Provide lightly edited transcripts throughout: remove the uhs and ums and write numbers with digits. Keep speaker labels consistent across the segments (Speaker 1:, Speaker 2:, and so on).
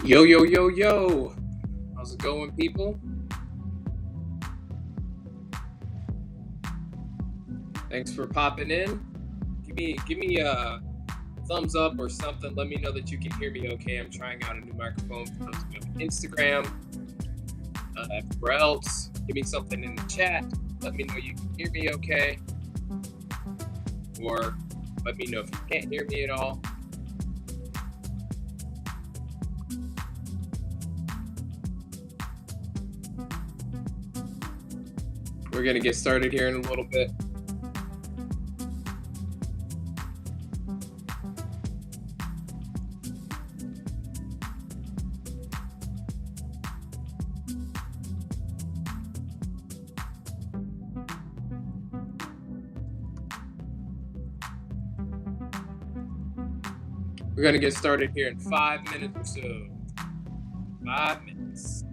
Speaker 1: Yo, yo, yo, yo. How's it going, people? Thanks for popping in. Give me a thumbs up or something. Let me know that you can hear me okay. I'm trying out a new microphone for those of you on Instagram. Everywhere else, give me something in the chat. Let me know you can hear me okay. Or let me know if you can't hear me at all. We're going to get started here in a little bit. We're going to get started here in 5 minutes or so. 5 minutes.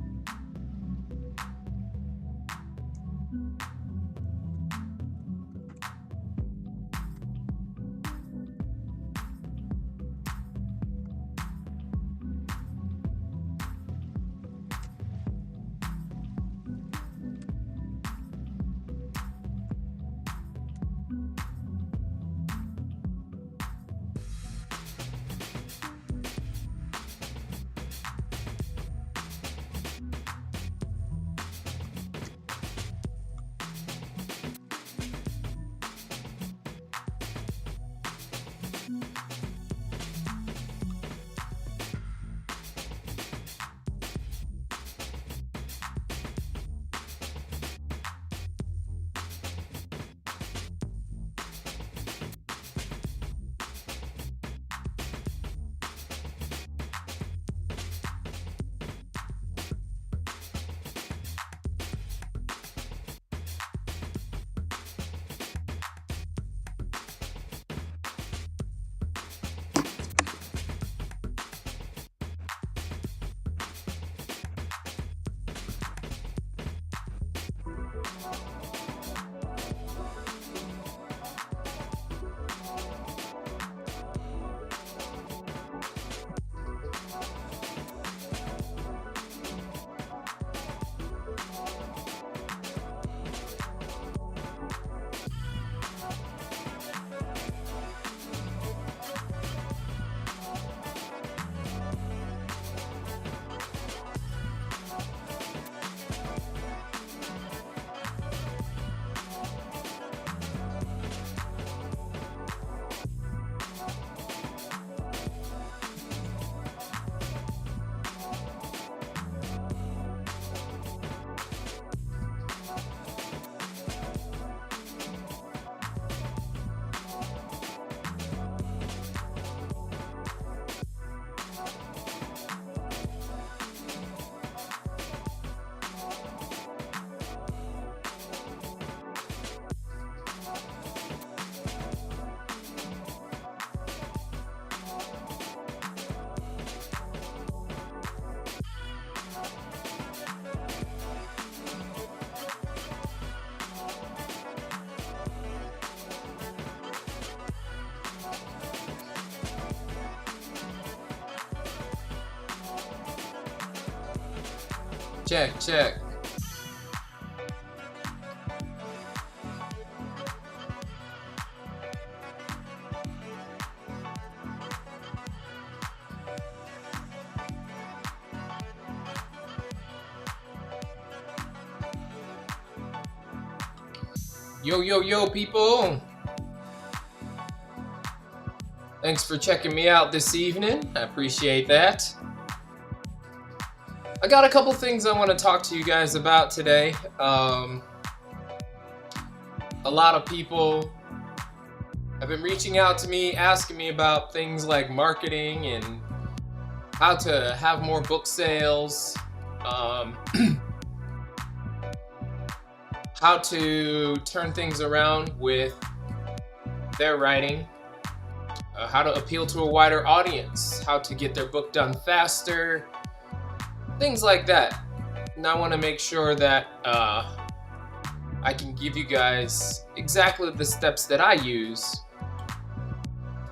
Speaker 1: Check. Yo, people. Thanks for checking me out this evening. I appreciate that. I got a couple things I want to talk to you guys about today. A lot of people have been reaching out to me, asking me about things like marketing and how to have more book sales, how to turn things around with their writing, how to appeal to a wider audience, how to get their book done faster, things like that. And I want to make sure that I can give you guys exactly the steps that I use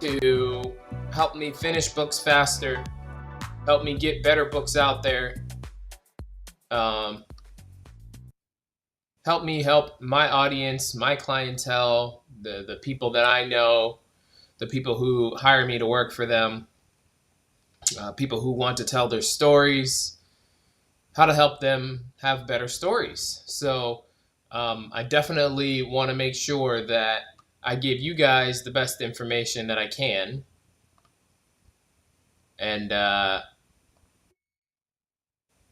Speaker 1: to help me finish books faster help me get better books out there, um, help me help my audience, my clientele, the people that I know, the people who hire me to work for them, people who want to tell their stories, how to help them have better stories. So I definitely want to make sure that I give you guys the best information that I can. And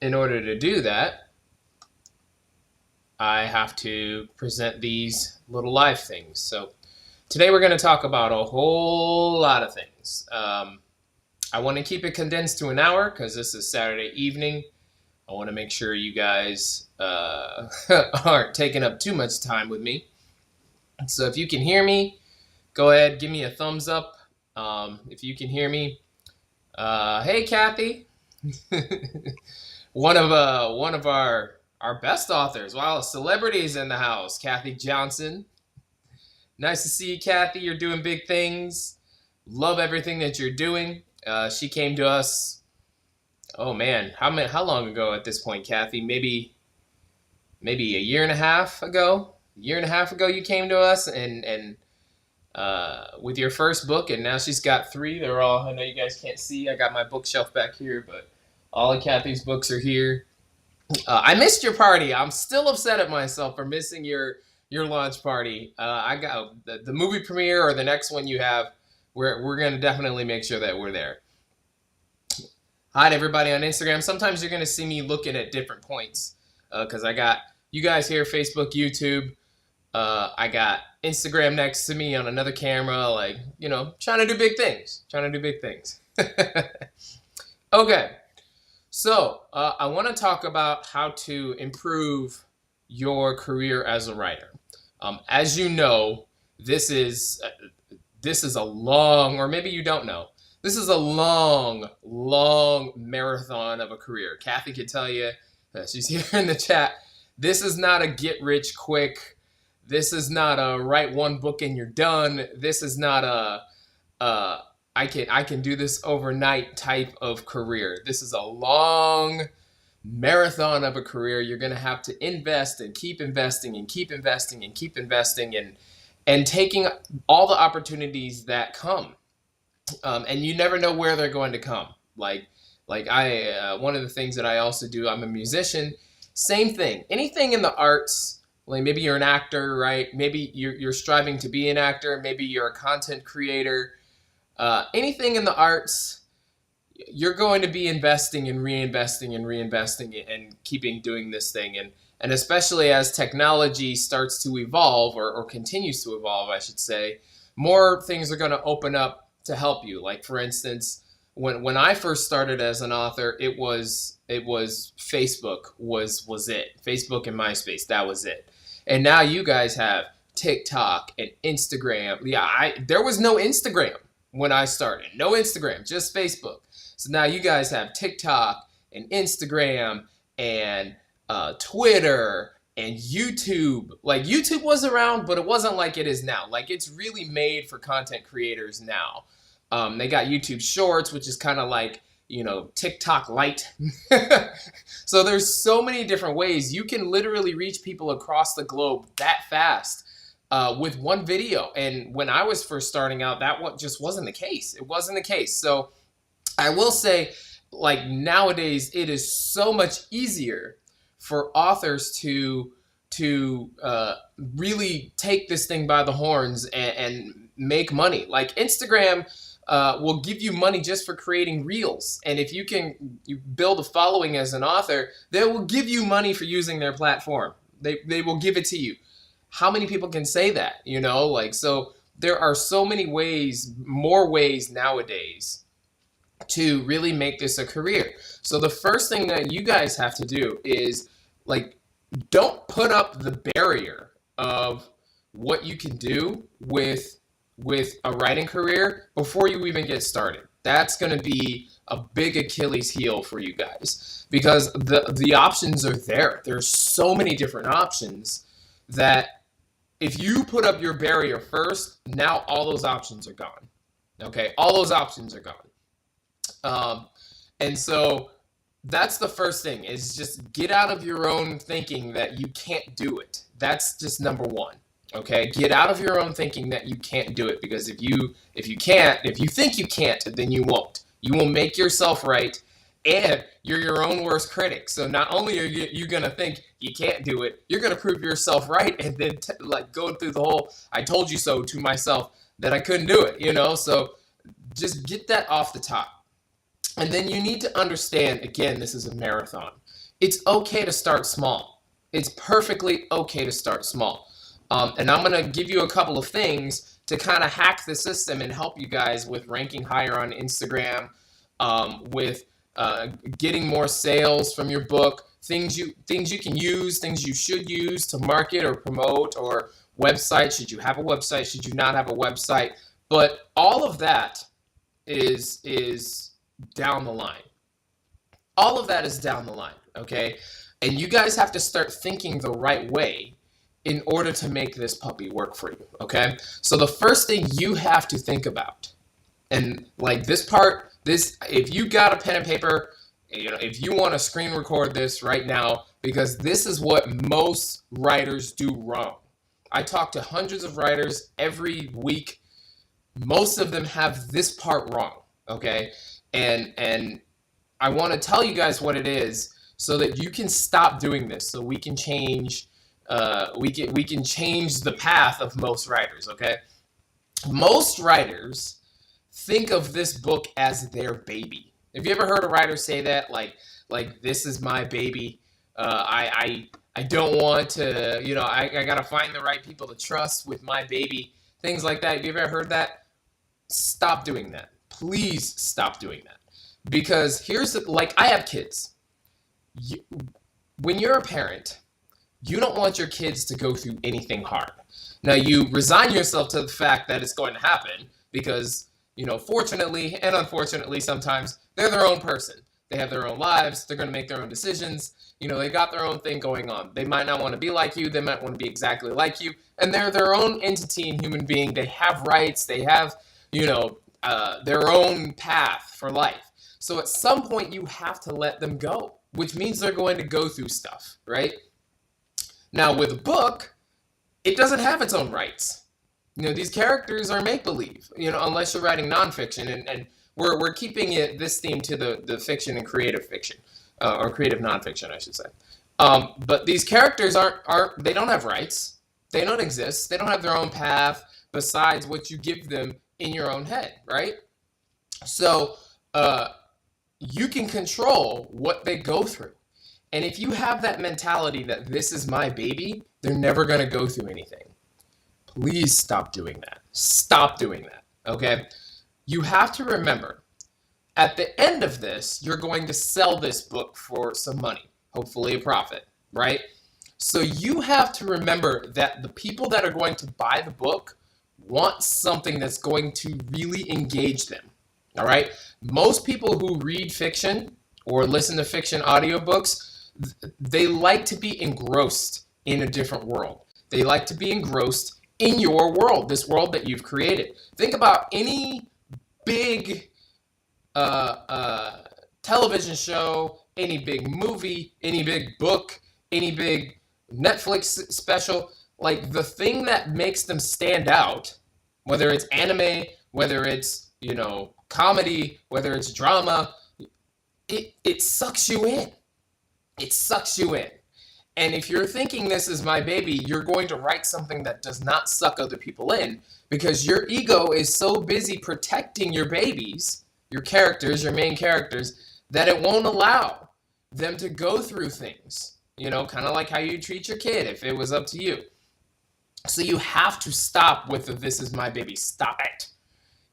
Speaker 1: in order to do that, I have to present these little live things. So today we're going to talk about a whole lot of things. I want to keep it condensed to an hour because this is Saturday evening. I want to make sure you guys aren't taking up too much time with me. So if you can hear me, go ahead, give me a thumbs up. If you can hear me, hey Kathy, one of our best authors. Wow, celebrities in the house. Kathy Johnson. Nice to see you, Kathy. You're doing big things. Love everything that you're doing. She came to us. Oh man, how long ago at this point, Kathy? Maybe a year and a half ago. A year and a half ago, you came to us and with your first book, and now she's got 3. They're all. I know you guys can't see. I got my bookshelf back here, but all of Kathy's books are here. I missed your party. I'm still upset at myself for missing your launch party. I got the movie premiere or the next one you have. We're gonna definitely make sure that we're there. Hi to everybody on Instagram. Sometimes you're gonna see me looking at different points because I got you guys here, Facebook, YouTube. I got Instagram next to me on another camera, like, trying to do big things. Okay. So I want to talk about how to improve your career as a writer. As you know, this is a long, or maybe you don't know, this is a long marathon of a career. Kathy could tell you, she's here in the chat, this is not a get rich quick. This is not a write one book and you're done. This is not a I can do this overnight type of career. This is a long marathon of a career. You're going to have to invest and keep investing and keep investing and keep investing and taking all the opportunities that come. And you never know where they're going to come. Like I one of the things that I also do, I'm a musician. Same thing. Anything in the arts, like maybe you're an actor, right? Maybe you're striving to be an actor. Maybe you're a content creator. Anything in the arts, you're going to be investing and reinvesting and keeping doing this thing. And especially as technology starts to evolve or continues to evolve, I should say, more things are going to open up to help you. Like, for instance, when I first started as an author, it was Facebook was it. Facebook and MySpace, that was it. And now you guys have TikTok and Instagram. Yeah, there was no Instagram when I started. No Instagram, just Facebook. So now you guys have TikTok and Instagram and Twitter and YouTube. Like, YouTube was around, but it wasn't like it is now. Like, it's really made for content creators now. They got YouTube Shorts, which is kind of like, TikTok Lite. So there's so many different ways. You can literally reach people across the globe that fast. With one video. And when I was first starting out, that just wasn't the case. It wasn't the case. So I will say, like, nowadays, it is so much easier for authors to really take this thing by the horns and make money. Like, Instagram will give you money just for creating reels. And if you build a following as an author, they will give you money for using their platform. They will give it to you. How many people can say that, so there are so many ways, more ways nowadays to really make this a career. So the first thing that you guys have to do is, don't put up the barrier of what you can do with a writing career before you even get started. That's going to be a big Achilles heel for you guys because the options are there. There's so many different options that if you put up your barrier first, now all those options are gone. Okay, all those options are gone. And so that's the first thing, is just get out of your own thinking that you can't do it. That's just number one. Okay, get out of your own thinking that you can't do it, because if you think you can't, then you won't. You will make yourself right, and you're your own worst critic. So not only are you gonna think you can't do it, you're gonna prove yourself right, and then like go through the whole "I told you so" to myself that I couldn't do it. So just get that off the top. And then you need to understand, again, this is a marathon. It's okay to start small. It's perfectly okay to start small. And I'm going to give you a couple of things to kind of hack the system and help you guys with ranking higher on Instagram, with getting more sales from your book, things you can use, things you should use to market or promote, or website. Should you have a website? Should you not have a website? But all of that is down the line. All of that is down the line, okay? And you guys have to start thinking the right way in order to make this puppy work for you, okay? So the first thing you have to think about, and like if you got a pen and paper, if you want to screen record this right now, because this is what most writers do wrong. I talk to hundreds of writers every week. Most of them have this part wrong, okay? And I want to tell you guys what it is so that you can stop doing this, so we can change we can change the path of most writers, okay? Most writers think of this book as their baby. Have you ever heard a writer say that, like this is my baby? I don't want to, I gotta find the right people to trust with my baby. Things like that. Have you ever heard that? Stop doing that. Please stop doing that. Because I have kids. When you're a parent, you don't want your kids to go through anything hard. Now, you resign yourself to the fact that it's going to happen because, fortunately and unfortunately, sometimes they're their own person. They have their own lives. They're going to make their own decisions. They got their own thing going on. They might not want to be like you. They might want to be exactly like you. And they're their own entity and human being. They have rights. They have, their own path for life. So at some point, you have to let them go, which means they're going to go through stuff, right? Now, with a book, it doesn't have its own rights. These characters are make-believe, unless you're writing nonfiction. And we're keeping this theme to the fiction and creative fiction, or creative nonfiction, I should say. But these characters they don't have rights. They don't exist. They don't have their own path besides what you give them in your own head, right? So you can control what they go through. And if you have that mentality that this is my baby, they're never going to go through anything. Please stop doing that. Stop doing that, okay? You have to remember, at the end of this, you're going to sell this book for some money, hopefully a profit, right? So you have to remember that the people that are going to buy the book want something that's going to really engage them, all right? Most people who read fiction or listen to fiction audiobooks, they like to be engrossed in a different world. They like to be engrossed in your world, this world that you've created. Think about any big television show, any big movie, any big book, any big Netflix special. Like, the thing that makes them stand out, whether it's anime, whether it's, comedy, whether it's drama, it sucks you in. It sucks you in. And if you're thinking this is my baby, you're going to write something that does not suck other people in, because your ego is so busy protecting your babies, your characters, your main characters, that it won't allow them to go through things. Kind of like how you treat your kid if it was up to you. So you have to stop with the "this is my baby." Stop it.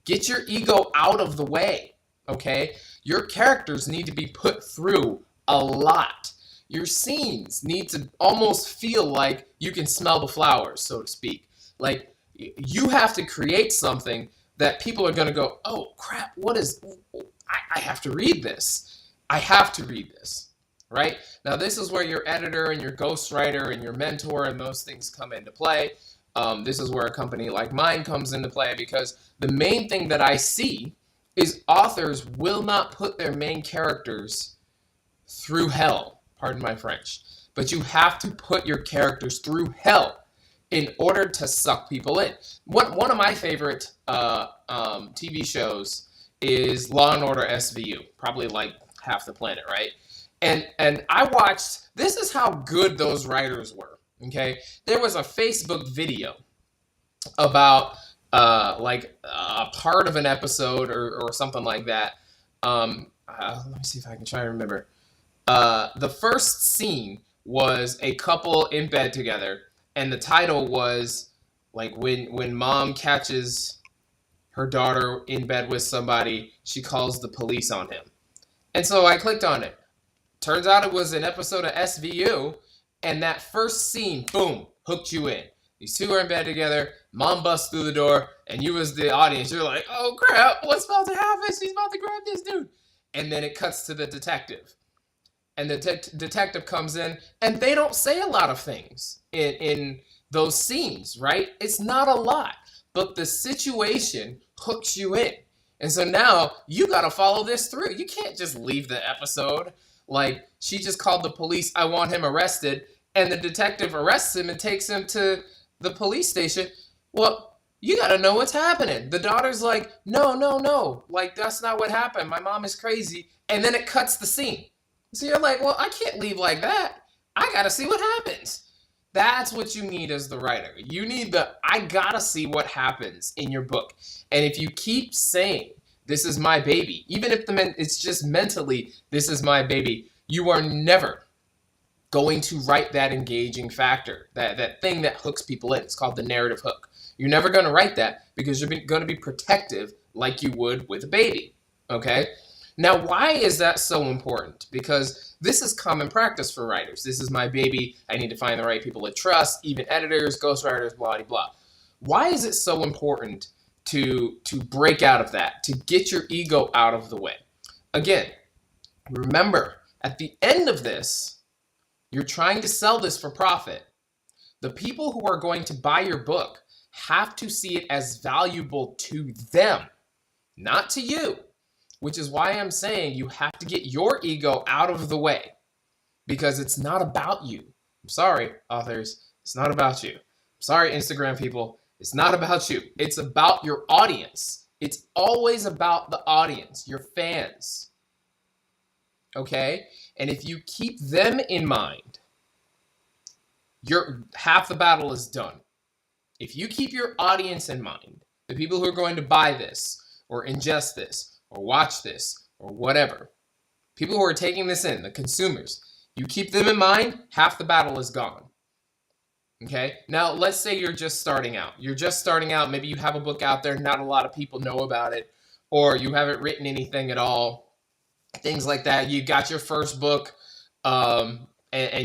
Speaker 1: Get your ego out of the way, okay? Your characters need to be put through a lot. Your scenes need to almost feel like you can smell the flowers, so to speak. Like, you have to create something that people are going to go, "Oh, crap, I have to read this. I have to read this," right? Now, this is where your editor and your ghostwriter and your mentor and those things come into play. This is where a company like mine comes into play, because the main thing that I see is authors will not put their main characters through hell. Pardon my French. But you have to put your characters through hell in order to suck people in. One of my favorite TV shows is Law and Order SVU. Probably like half the planet, right? And I watched, this is how good those writers were, okay? There was a Facebook video about like a part of an episode or something like that. Let me see if I can try to remember. The first scene was a couple in bed together, and the title was like when mom catches her daughter in bed with somebody, she calls the police on him. And so I clicked on it. Turns out it was an episode of SVU, and that first scene, boom, hooked you in. These two are in bed together, mom busts through the door, and you as the audience, you're like, oh crap, what's about to happen? She's about to grab this dude. And then it cuts to the detective. And the detective comes in, and they don't say a lot of things in those scenes, right? It's not a lot, but the situation hooks you in. And so now you got to follow this through. You can't just leave the episode like she just called the police, I want him arrested, and the detective arrests him and takes him to the police station. Well, you got to know what's happening. The daughter's like, no, like that's not what happened. My mom is crazy. And then it cuts the scene. So you're like, well, I can't leave like that. I got to see what happens. That's what you need as the writer. You need I got to see what happens in your book. And if you keep saying, this is my baby, even if it's just mentally, this is my baby, you are never going to write that engaging factor, that thing that hooks people in. It's called the narrative hook. You're never going to write that because you're going to be protective like you would with a baby, okay? Now, why is that so important? Because this is common practice for writers. This is my baby. I need to find the right people to trust, even editors, ghostwriters, blah, blah, blah. Why is it so important to break out of that, to get your ego out of the way? Again, remember, at the end of this, you're trying to sell this for profit. The people who are going to buy your book have to see it as valuable to them, not to you. Which is why I'm saying you have to get your ego out of the way, because it's not about you. I'm sorry, authors. It's not about you. I'm sorry, Instagram people. It's not about you. It's about your audience. It's always about the audience, your fans. Okay? And if you keep them in mind, half the battle is done. If you keep your audience in mind, the people who are going to buy this or ingest this, or watch this, or whatever. People who are taking this in, the consumers, you keep them in mind, half the battle is gone. Okay? Now, let's say you're just starting out. You're just starting out, maybe you have a book out there, not a lot of people know about it, or you haven't written anything at all, things like that. You got your first book, and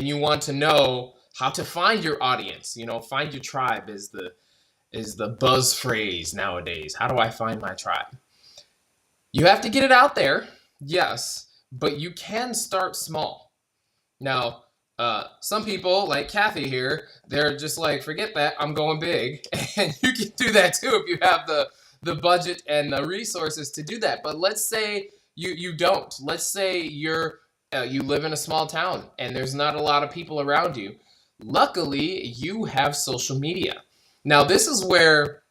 Speaker 1: you want to know how to find your audience. You know, find your tribe is the buzz phrase nowadays. How do I find my tribe? You have to get it out there, yes, but you can start small. Now, some people, like Kathy here, they're just like, forget that, I'm going big. And you can do that too if you have the budget and the resources to do that. But let's say you don't. Let's say you live in a small town and there's not a lot of people around you. Luckily, you have social media. Now, this is where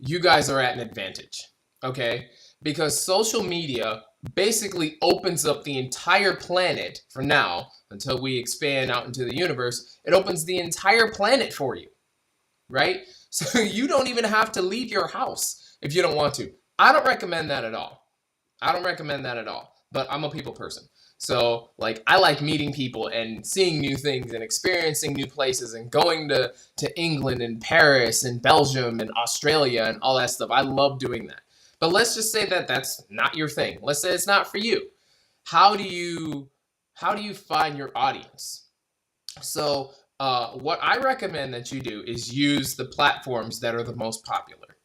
Speaker 1: you guys are at an advantage, okay? Because social media basically opens up the entire planet for now, until we expand out into the universe. It opens the entire planet for you, right? So you don't even have to leave your house if you don't want to. I don't recommend that at all. But I'm a people person. So, like, I like meeting people and seeing new things and experiencing new places and going to England and Paris and Belgium and Australia and all that stuff. I love doing that. But let's just say that that's not your thing. Let's say it's not for you. How do you find your audience? So, what I recommend that you do is use the platforms that are the most popular.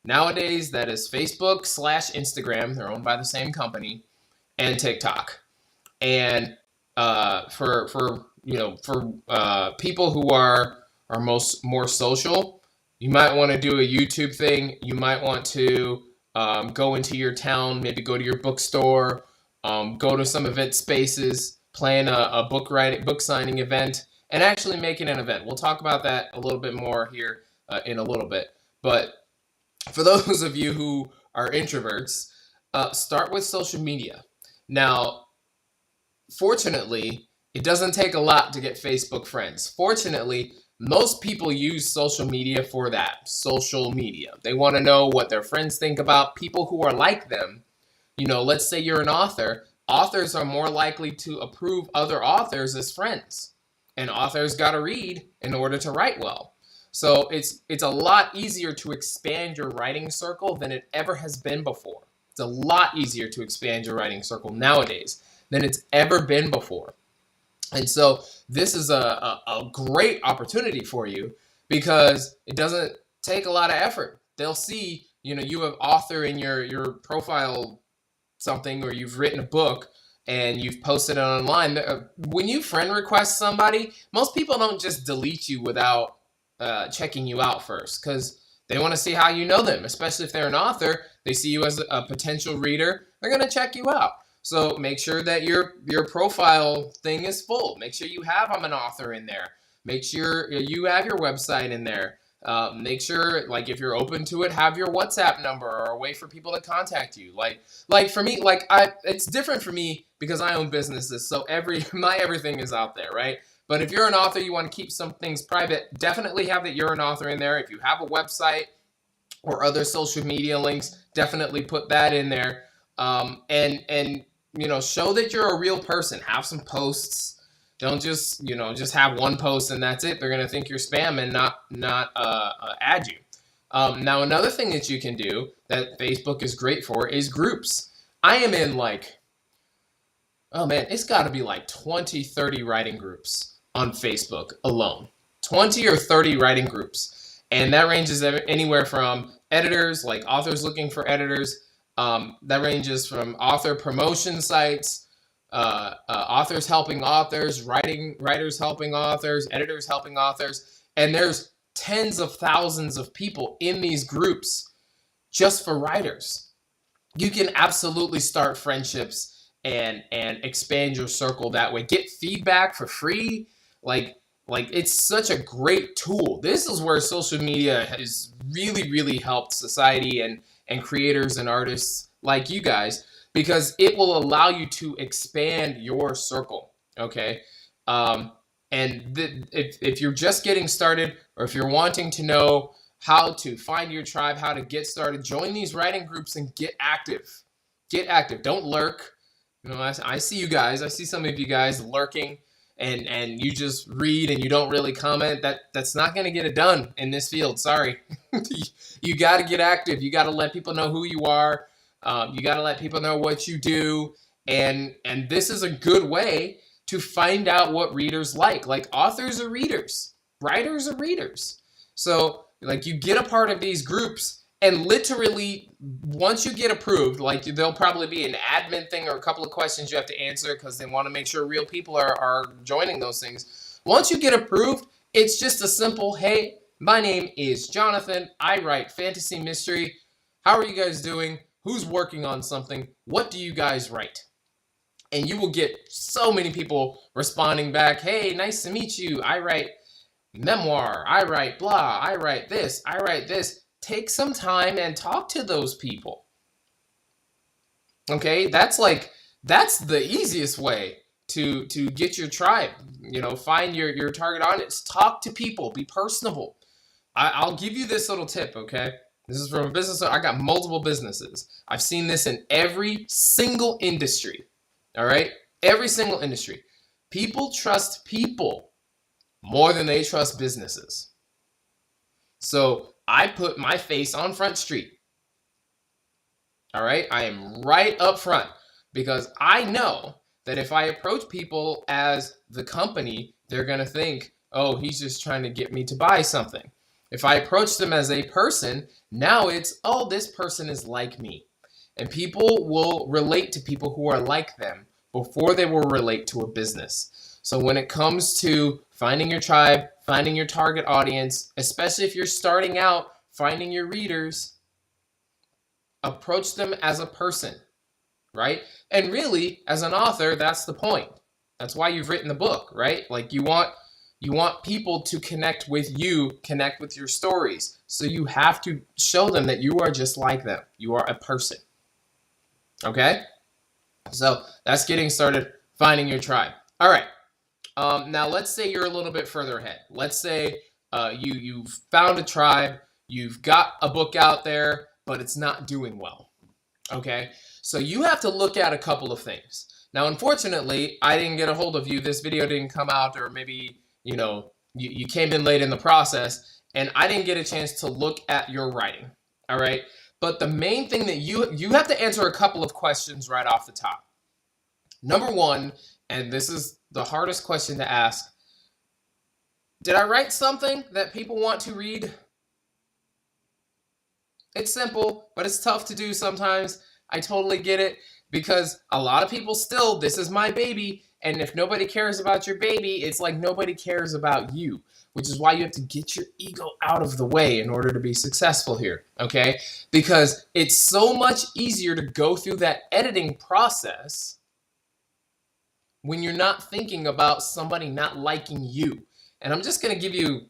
Speaker 1: Nowadays, that is Facebook / Instagram. They're owned by the same company, and TikTok. And for people who are more social, you might want to do a YouTube thing. You might want to go into your town, maybe go to your bookstore, go to some event spaces, plan a book signing event, and actually make it an event. We'll talk about that a little bit more here in a little bit. But for those of you who are introverts, start with social media. Now, fortunately, it doesn't take a lot to get Facebook friends. Fortunately, most people use social media for that. Social media. They want to know what their friends think about people who are like them. You know, let's say you're an author. Authors are more likely to approve other authors as friends. And authors got to read in order to write well. So it's a lot easier to expand your writing circle than it ever has been before. It's a lot easier to expand your writing circle nowadays than it's ever been before. And so this is a great opportunity for you because it doesn't take a lot of effort. They'll see, you know, you have author in your profile something, or you've written a book and you've posted it online. When you friend request somebody, most people don't just delete you without checking you out first, because they want to see how you know them, especially if they're an author. They see you as a potential reader, they're going to check you out. So make sure that your profile thing is full. Make sure you have I'm an author in there. Make sure you have your website in there. Make sure, like, if you're open to it, have your WhatsApp number or a way for people to contact you. Like for me, it's different for me because I own businesses, so my everything is out there, right? But if you're an author, you want to keep some things private, definitely have that you're an author in there. If you have a website or other social media links, definitely put that in there. And you know, show that you're a real person. Have some posts. Don't just have one post and that's it. They're gonna think you're spam and not add you. Now another thing that you can do that Facebook is great for is groups. I am in oh man, it's got to be like 20, 30 writing groups on Facebook alone. 20 or 30 writing groups, and that ranges anywhere from editors, like authors looking for editors. That ranges from author promotion sites, authors helping authors, writers helping authors, editors helping authors, and there's tens of thousands of people in these groups just for writers. You can absolutely start friendships and expand your circle that way. Get feedback for free. Like it's such a great tool. This is where social media has really helped society and creators and artists like you guys, because it will allow you to expand your circle, okay? If you're just getting started, or if you're wanting to know how to find your tribe, how to get started, join these writing groups and get active. Get active. Don't lurk. You know, I see you guys. I see some of you guys lurking, and you just read and you don't really comment. That's not going to get it done in this field. Sorry. You got to get active. You got to let people know who you are. You got to let people know what you do. And this is a good way to find out what readers like. Like, authors are readers. Writers are readers. So, like, you get a part of these groups, and literally, once you get approved, like, there'll probably be an admin thing or a couple of questions you have to answer because they want to make sure real people are joining those things. Once you get approved, it's just a simple, hey, my name is Jonathan. I write fantasy mystery. How are you guys doing? Who's working on something? What do you guys write? And you will get so many people responding back, hey, nice to meet you. I write memoir. I write blah. I write this. I write this. Take some time and talk to those people. Okay, that's the easiest way to get your tribe. You know, find your target audience. Talk to people. Be personable. I'll give you this little tip, okay? This is from a business. I got multiple businesses. I've seen this in every single industry. All right? Every single industry. People trust people more than they trust businesses. So I put my face on Front Street. All right? I am right up front because I know that if I approach people as the company, they're going to think, oh, he's just trying to get me to buy something. If I approach them as a person, now it's, oh, this person is like me. And people will relate to people who are like them before they will relate to a business. So when it comes to finding your tribe, finding your target audience, especially if you're starting out, finding your readers, Approach them as a person, right? And really, as an author, that's the point. That's why you've written the book, right? Like you want people to connect with you, connect with your stories. So you have to show them that you are just like them. You are a person. Okay? So that's getting started, finding your tribe. All right. Now let's say you're a little bit further ahead. Let's say you've found a tribe, you've got a book out there, but it's not doing well. Okay? So you have to look at a couple of things. Now, unfortunately, I didn't get a hold of you. This video didn't come out, or maybe, you came in late in the process, and I didn't get a chance to look at your writing. All right? But the main thing that you have to answer a couple of questions right off the top. Number one, and this is the hardest question to ask, did I write something that people want to read? It's simple, but it's tough to do sometimes. I totally get it, because a lot of people still, this is my baby, and if nobody cares about your baby, it's like nobody cares about you, which is why you have to get your ego out of the way in order to be successful here, okay? Because it's so much easier to go through that editing process when you're not thinking about somebody not liking you. And I'm just going to give you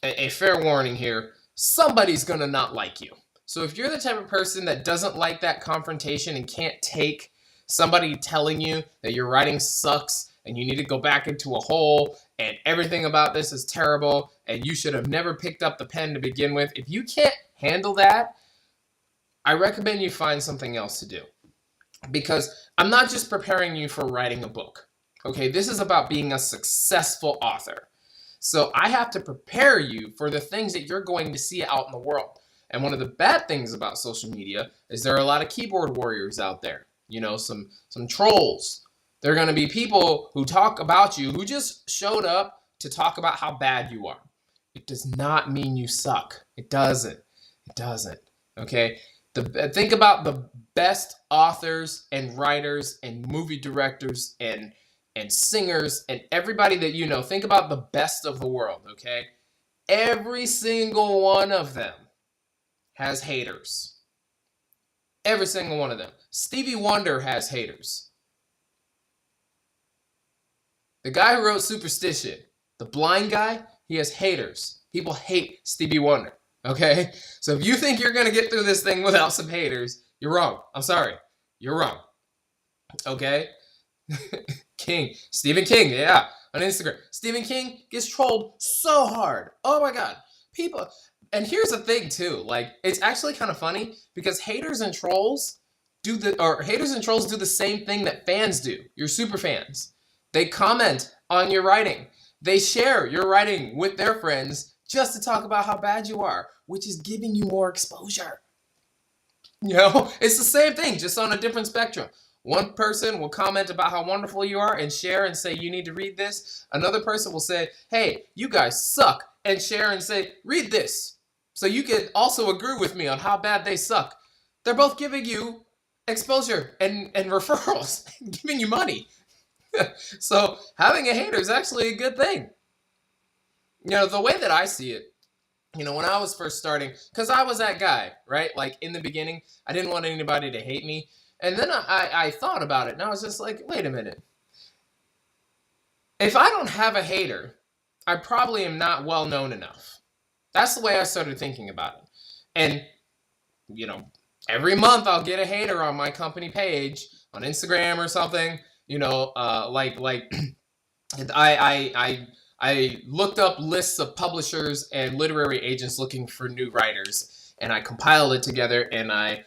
Speaker 1: a fair warning here. Somebody's going to not like you. So if you're the type of person that doesn't like that confrontation and can't take somebody telling you that your writing sucks and you need to go back into a hole and everything about this is terrible and you should have never picked up the pen to begin with, if you can't handle that, I recommend you find something else to do. Because I'm not just preparing you for writing a book. Okay, this is about being a successful author. So I have to prepare you for the things that you're going to see out in the world. And one of the bad things about social media is there are a lot of keyboard warriors out there. Some trolls. There are going to be people who talk about you who just showed up to talk about how bad you are. It does not mean you suck. It doesn't. It doesn't. Okay? Think about the best authors and writers and movie directors and singers and everybody that you know. Think about the best of the world, okay? Every single one of them has haters. Every single one of them. Stevie Wonder has haters. The guy who wrote Superstition, the blind guy, he has haters. People hate Stevie Wonder, okay? So if you think you're going to get through this thing without some haters, you're wrong. I'm sorry. You're wrong. Okay? Stephen King, yeah, on Instagram. Stephen King gets trolled so hard. Oh my God. People, and here's the thing too, like, it's actually kind of funny because haters and trolls do the same thing that fans do. Your super fans. They comment on your writing. They share your writing with their friends just to talk about how bad you are, which is giving you more exposure. It's the same thing, just on a different spectrum. One person will comment about how wonderful you are and share and say, you need to read this. Another person will say, hey, you guys suck, and share and say, read this. So you can also agree with me on how bad they suck. They're both giving you exposure and referrals, giving you money. So having a hater is actually a good thing. The way that I see it, when I was first starting, because I was that guy, right? Like in the beginning, I didn't want anybody to hate me. And then I thought about it, and I was just like, wait a minute. If I don't have a hater, I probably am not well known enough. That's the way I started thinking about it. And, every month I'll get a hater on my company page, on Instagram or something, I looked up lists of publishers and literary agents looking for new writers, and I compiled it together, and I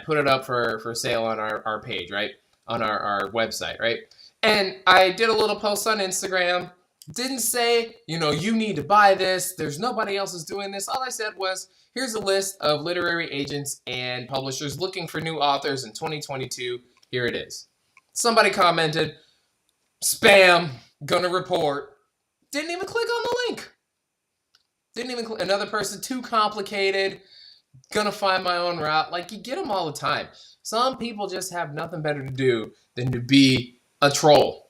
Speaker 1: put it up for sale on our page, right? On our website, right? And I did a little post on Instagram. Didn't say, you need to buy this. There's nobody else is doing this. All I said was, here's a list of literary agents and publishers looking for new authors in 2022. Here it is. Somebody commented, spam, gonna report. Didn't even click on the link. Didn't even click. Another person, too complicated. Gonna find my own route. Like, you get them all the time. Some people just have nothing better to do than to be a troll.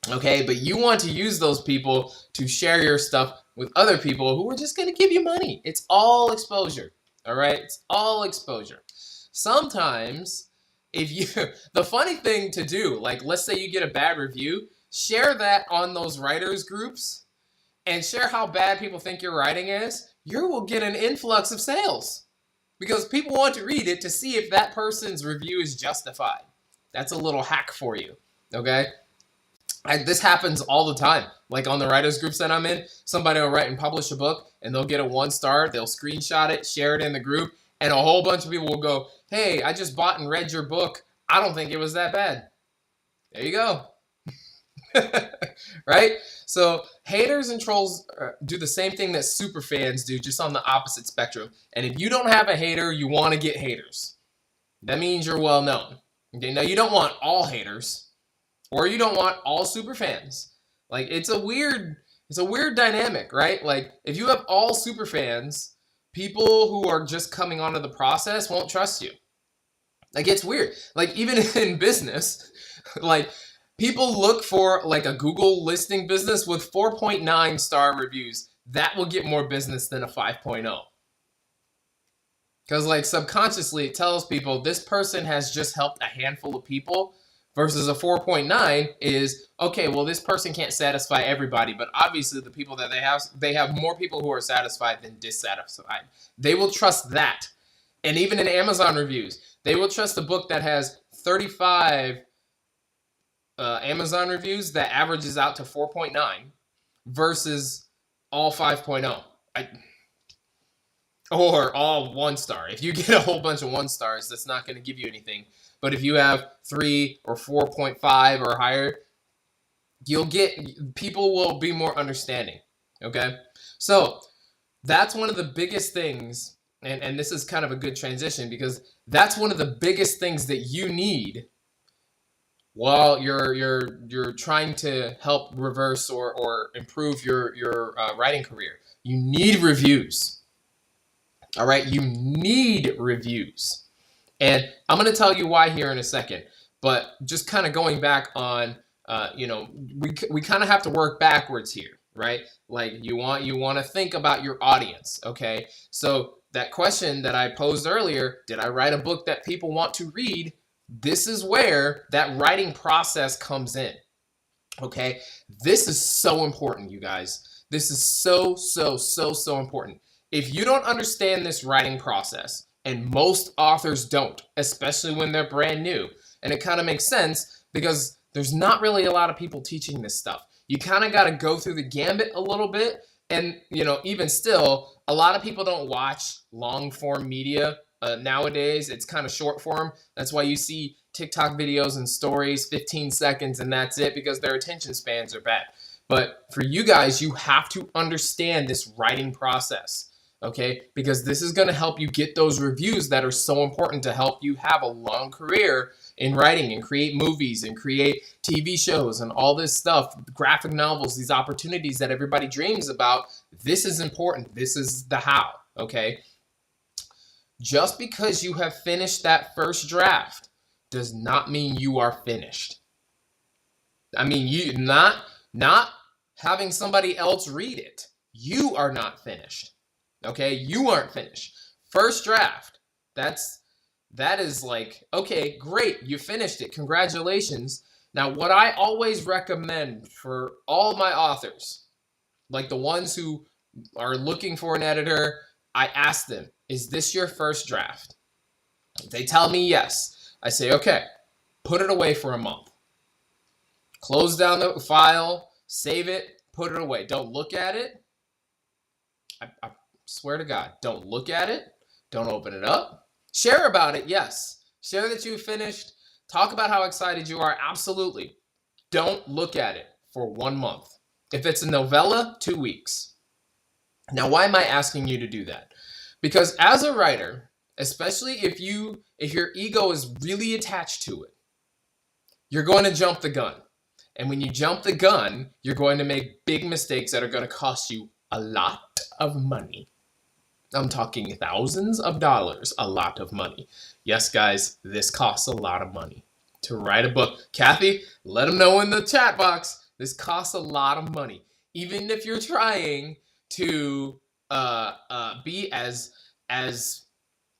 Speaker 1: Okay, but you want to use those people to share your stuff with other people who are just gonna give you money. It's all exposure. All right, it's all exposure. sometimes if you, the funny thing to do, like let's say you get a bad review, share that on those writers groups and share how bad people think your writing is. You will get an influx of sales because people want to read it to see if that person's review is justified. That's a little hack for you, okay? This happens all the time. Like on the writers groups that I'm in, somebody will write and publish a book and they'll get a 1 star, they'll screenshot it, share it in the group, and a whole bunch of people will go, hey, I just bought and read your book. I don't think it was that bad. There you go. Right? So haters and trolls do the same thing that super fans do, just on the opposite spectrum. And if you don't have a hater, you want to get haters. That means you're well known. Okay, now you don't want all haters, or you don't want all super fans. Like it's a weird dynamic, right? Like if you have all super fans, people who are just coming onto the process won't trust you. Like it's weird. Like even in business, like people look for like a Google listing business with 4.9 star reviews. That will get more business than a 5.0. Because like subconsciously it tells people this person has just helped a handful of people versus a 4.9 is, okay, well this person can't satisfy everybody, but obviously the people that they have more people who are satisfied than dissatisfied. They will trust that. And even in Amazon reviews, they will trust a book that has 35 Amazon reviews that averages out to 4.9 versus all 5.0. Or all 1 star. If you get a whole bunch of 1 stars, that's not going to give you anything. But if you have 3 or 4.5 or higher, people will be more understanding. Okay? So that's one of the biggest things, and this is kind of a good transition because that's one of the biggest things that you need while you're trying to help reverse or improve your writing career. You need reviews. All right, you need reviews. And I'm going to tell you why here in a second. But just kind of going back on, we kind of have to work backwards here, right? Like you want to think about your audience, okay? So that question that I posed earlier, did I write a book that people want to read? This is where that writing process comes in, okay? This is so important, you guys. This is so important. If you don't understand this writing process, and most authors don't, especially when they're brand new, and it kind of makes sense because there's not really a lot of people teaching this stuff. You kind of got to go through the gambit a little bit, and even still, a lot of people don't watch long form media nowadays. It's kind of short form. That's why you see TikTok videos and stories, 15 seconds, and that's it because their attention spans are bad. But for you guys, you have to understand this writing process. Okay, because this is going to help you get those reviews that are so important to help you have a long career in writing and create movies and create TV shows and all this stuff, graphic novels, these opportunities that everybody dreams about. This is important. This is the how, okay? Just because you have finished that first draft does not mean you are finished. I mean, you not having somebody else read it. You are not finished. Okay, you aren't finished. First draft, that is like, okay, great, you finished it. Congratulations. Now, what I always recommend for all my authors, like the ones who are looking for an editor, I ask them, is this your first draft? If they tell me yes, I say, okay, put it away for a month. Close down the file, save it, put it away. Don't look at it. I swear to God, don't look at it. Don't open it up. Share about it, yes. Share that you finished. Talk about how excited you are, absolutely. Don't look at it for 1 month. If it's a novella, 2 weeks. Now, why am I asking you to do that? Because as a writer, especially if your ego is really attached to it, you're going to jump the gun. And when you jump the gun, you're going to make big mistakes that are going to cost you a lot of money. I'm talking thousands of dollars, a lot of money. Yes, guys, this costs a lot of money to write a book. Kathy, let them know in the chat box. This costs a lot of money. Even if you're trying to be as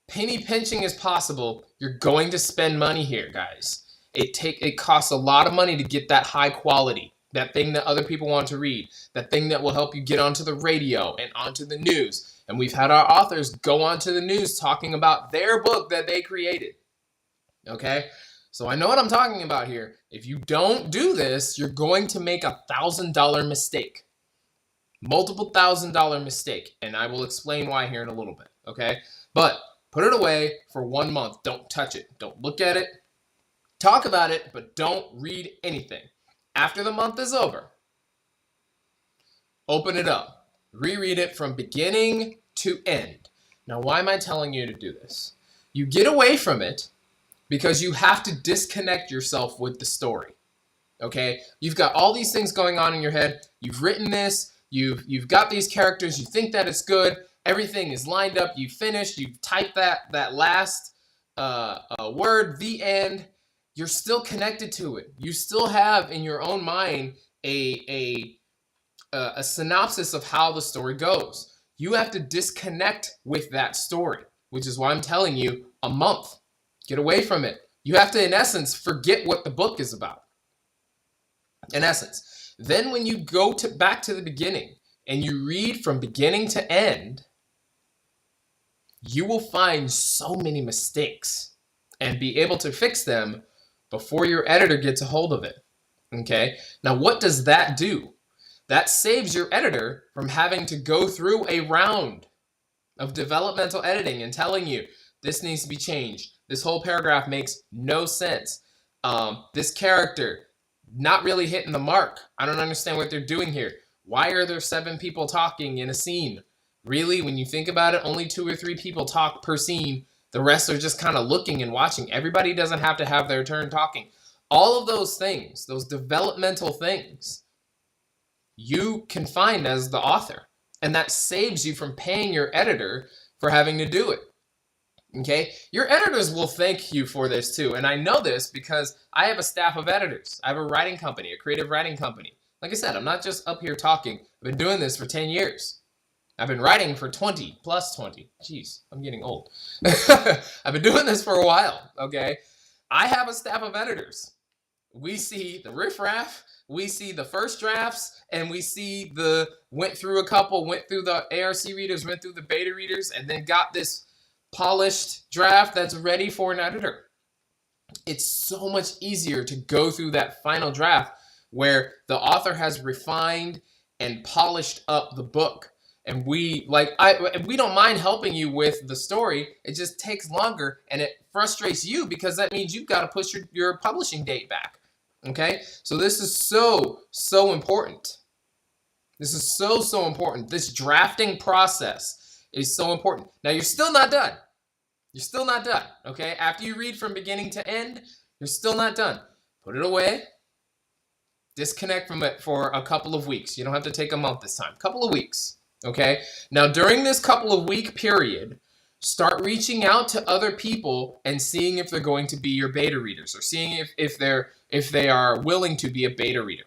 Speaker 1: penny pinching as possible. You're going to spend money here, guys. It costs a lot of money to get that high quality, that thing that other people want to read, that thing that will help you get onto the radio and onto the news. And we've had our authors go onto the news talking about their book that they created. Okay? So I know what I'm talking about here. If you don't do this, you're going to make $1,000 mistake. Multiple $1,000 mistake. And I will explain why here in a little bit. Okay? But put it away for 1 month. Don't touch it. Don't look at it. Talk about it, but don't read anything. After the month is over, open it up. Reread it from beginning to end. Now, why am I telling you to do this? You get away from it because you have to disconnect yourself with the story. Okay? You've got all these things going on in your head. You've written this. You've got these characters. You think that it's good. Everything is lined up. You finished. You've typed that last word, the end. You're still connected to it. You still have in your own mind a synopsis of how the story goes. You have to disconnect with that story, which is why I'm telling you a month. Get away from it. You have to, in essence, forget what the book is about. In essence. Then when you go back to the beginning and you read from beginning to end, you will find so many mistakes and be able to fix them before your editor gets a hold of it. Okay? Now, what does that do? That saves your editor from having to go through a round of developmental editing and telling you, this needs to be changed. This whole paragraph makes no sense. This character, not really hitting the mark. I don't understand what they're doing here. Why are there 7 people talking in a scene? Really, when you think about it, only 2 or 3 people talk per scene. The rest are just kind of looking and watching. Everybody doesn't have to have their turn talking. All of those things, those developmental things, you can find as the author. And that saves you from paying your editor for having to do it. Okay? Your editors will thank you for this too. And I know this because I have a staff of editors. I have a writing company, a creative writing company. Like I said, I'm not just up here talking. I've been doing this for 10 years. I've been writing for 20, plus 20. Jeez, I'm getting old. I've been doing this for a while, okay? I have a staff of editors. We see the riffraff, we see the first drafts, and we see went through the ARC readers, went through the beta readers, and then got this polished draft that's ready for an editor. It's so much easier to go through that final draft where the author has refined and polished up the book. And we don't mind helping you with the story. It just takes longer and it frustrates you because that means you've got to push your publishing date back. Okay? So this is so important. This is so important. This drafting process is so important. Now, you're still not done. You're still not done. Okay? After you read from beginning to end, you're still not done. Put it away. Disconnect from it for a couple of weeks. You don't have to take a month this time. A couple of weeks. Okay, now during this couple of week period, start reaching out to other people and seeing if they're going to be your beta readers or seeing if they are willing to be a beta reader.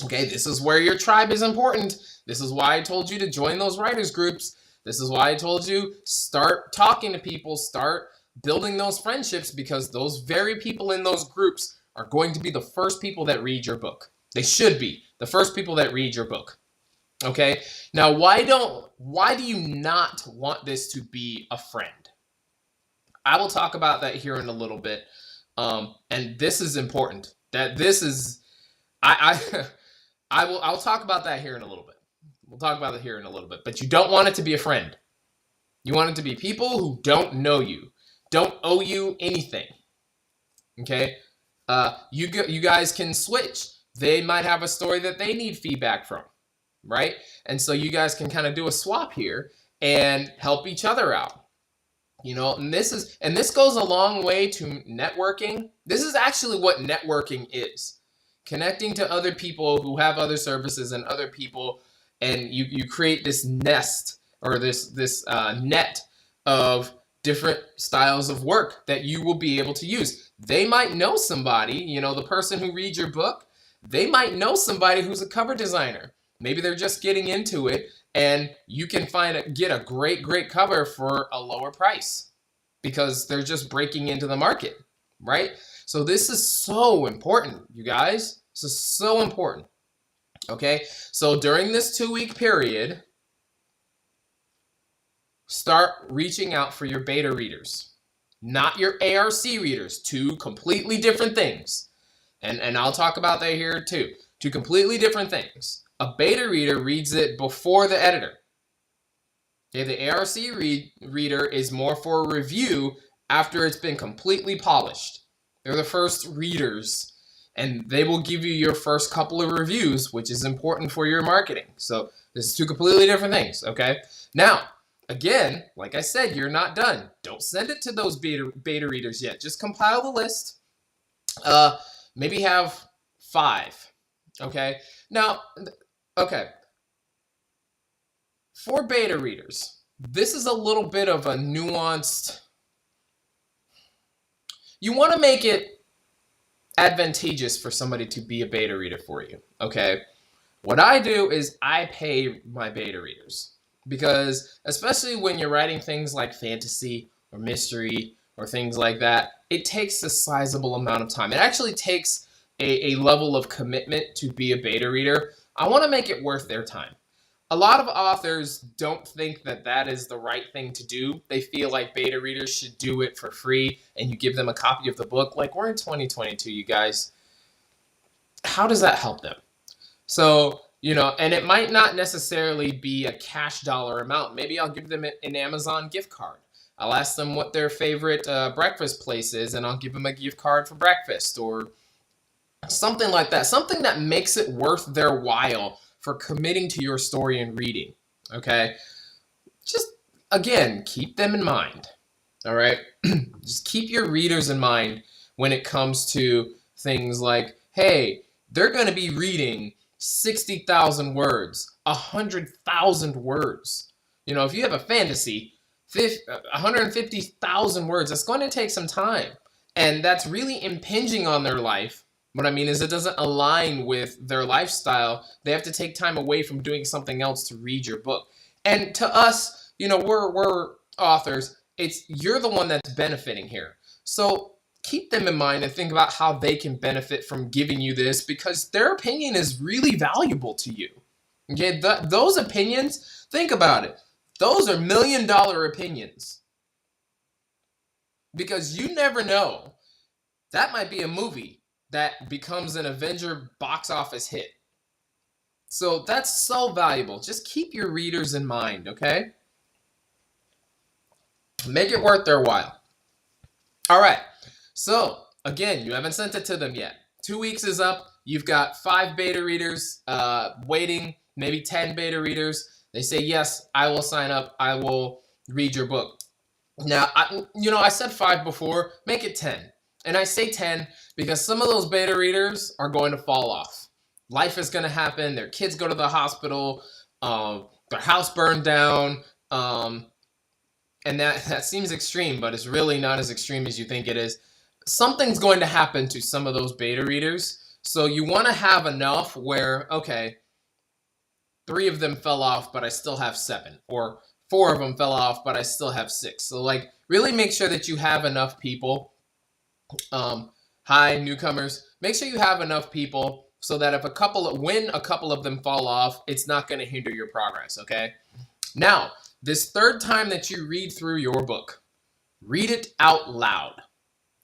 Speaker 1: Okay, this is where your tribe is important. This is why I told you to join those writers groups. This is why I told you start talking to people, start building those friendships, because those very people in those groups are going to be the first people that read your book. They should be the first people that read your book. Okay, now why do you not want this to be a friend? I will talk about that here in a little bit, and this is important. I'll talk about that here in a little bit. We'll talk about it here in a little bit, but you don't want it to be a friend. You want it to be people who don't know you, don't owe you anything. Okay, you guys can switch. They might have a story that they need feedback from. Right? And so you guys can kind of do a swap here and help each other out. You know, and this goes a long way to networking. This is actually what networking is. Connecting to other people who have other services and other people, and you create this nest or this net of different styles of work that you will be able to use. They might know somebody, you know, the person who reads your book, they might know somebody who's a cover designer. Maybe they're just getting into it, and you can get a great cover for a lower price. because they're just breaking into the market, right? So this is so important, you guys. This is so important. Okay, so during this 2-week period, start reaching out for your beta readers, not your ARC readers. Two completely different things. And I'll talk about that here too. Two completely different things. A beta reader reads it before the editor. Okay, the ARC reader is more for a review after it's been completely polished. They're the first readers, and they will give you your first couple of reviews, which is important for your marketing. So this is two completely different things, okay? Now, again, like I said, you're not done. Don't send it to those beta readers yet. Just compile the list. Maybe have 5, okay? Now, okay. For beta readers, this is a little bit of a nuanced. You want to make it advantageous for somebody to be a beta reader for you, okay? What I do is I pay my beta readers, because especially when you're writing things like fantasy or mystery or things like that, it takes a sizable amount of time. It actually takes a level of commitment to be a beta reader. I want to make it worth their time. A lot of authors don't think that that is the right thing to do. They feel like beta readers should do it for free and you give them a copy of the book. Like, we're in 2022, you guys. How does that help them? So, you know, and it might not necessarily be a cash dollar amount. Maybe I'll give them an Amazon gift card. I'll ask them what their favorite breakfast place is, and I'll give them a gift card for breakfast or something like that. Something that makes it worth their while for committing to your story and reading, okay? Just, again, keep them in mind, all right? Just keep your readers in mind when it comes to things like, hey, they're going to be reading 60,000 words, 100,000 words. You know, if you have a fantasy, 150,000 words, that's going to take some time. And that's really impinging on their life. What I mean is it doesn't align with their lifestyle. They have to take time away from doing something else to read your book. And to us, you know, we're authors. You're the one that's benefiting here. So keep them in mind and think about how they can benefit from giving you this, because their opinion is really valuable to you. Okay, those opinions, think about it. Those are $1 million opinions. Because you never know. That might be a movie that becomes an Avenger box office hit. So that's so valuable. Just keep your readers in mind, okay? Make it worth their while. All right. So, again, you haven't sent it to them yet. 2 weeks is up. You've got 5 beta readers waiting, maybe 10 beta readers. They say, yes, I will sign up. I will read your book. Now, I said 5 before. Make it 10. And I say 10 because some of those beta readers are going to fall off. Life is going to happen. Their kids go to the hospital. Their house burned down. And that seems extreme, but it's really not as extreme as you think it is. Something's going to happen to some of those beta readers. So you want to have enough where, okay, 3 of them fell off, but I still have 7. Or 4 of them fell off, but I still have 6. So, like, really make sure that you have enough people. Hi, newcomers. Make sure you have enough people so that when a couple of them fall off, it's not going to hinder your progress, okay? Now, this 3rd time that you read through your book, read it out loud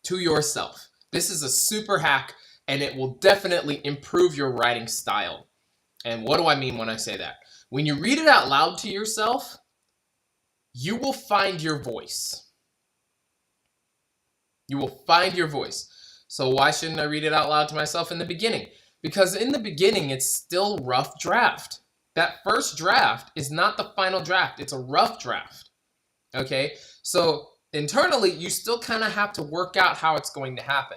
Speaker 1: to yourself. This is a super hack, and it will definitely improve your writing style. And what do I mean when I say that? When you read it out loud to yourself, you will find your voice. You will find your voice. So why shouldn't I read it out loud to myself in the beginning? Because in the beginning, it's still rough draft. That first draft is not the final draft. It's a rough draft. Okay? So internally, you still kind of have to work out how it's going to happen.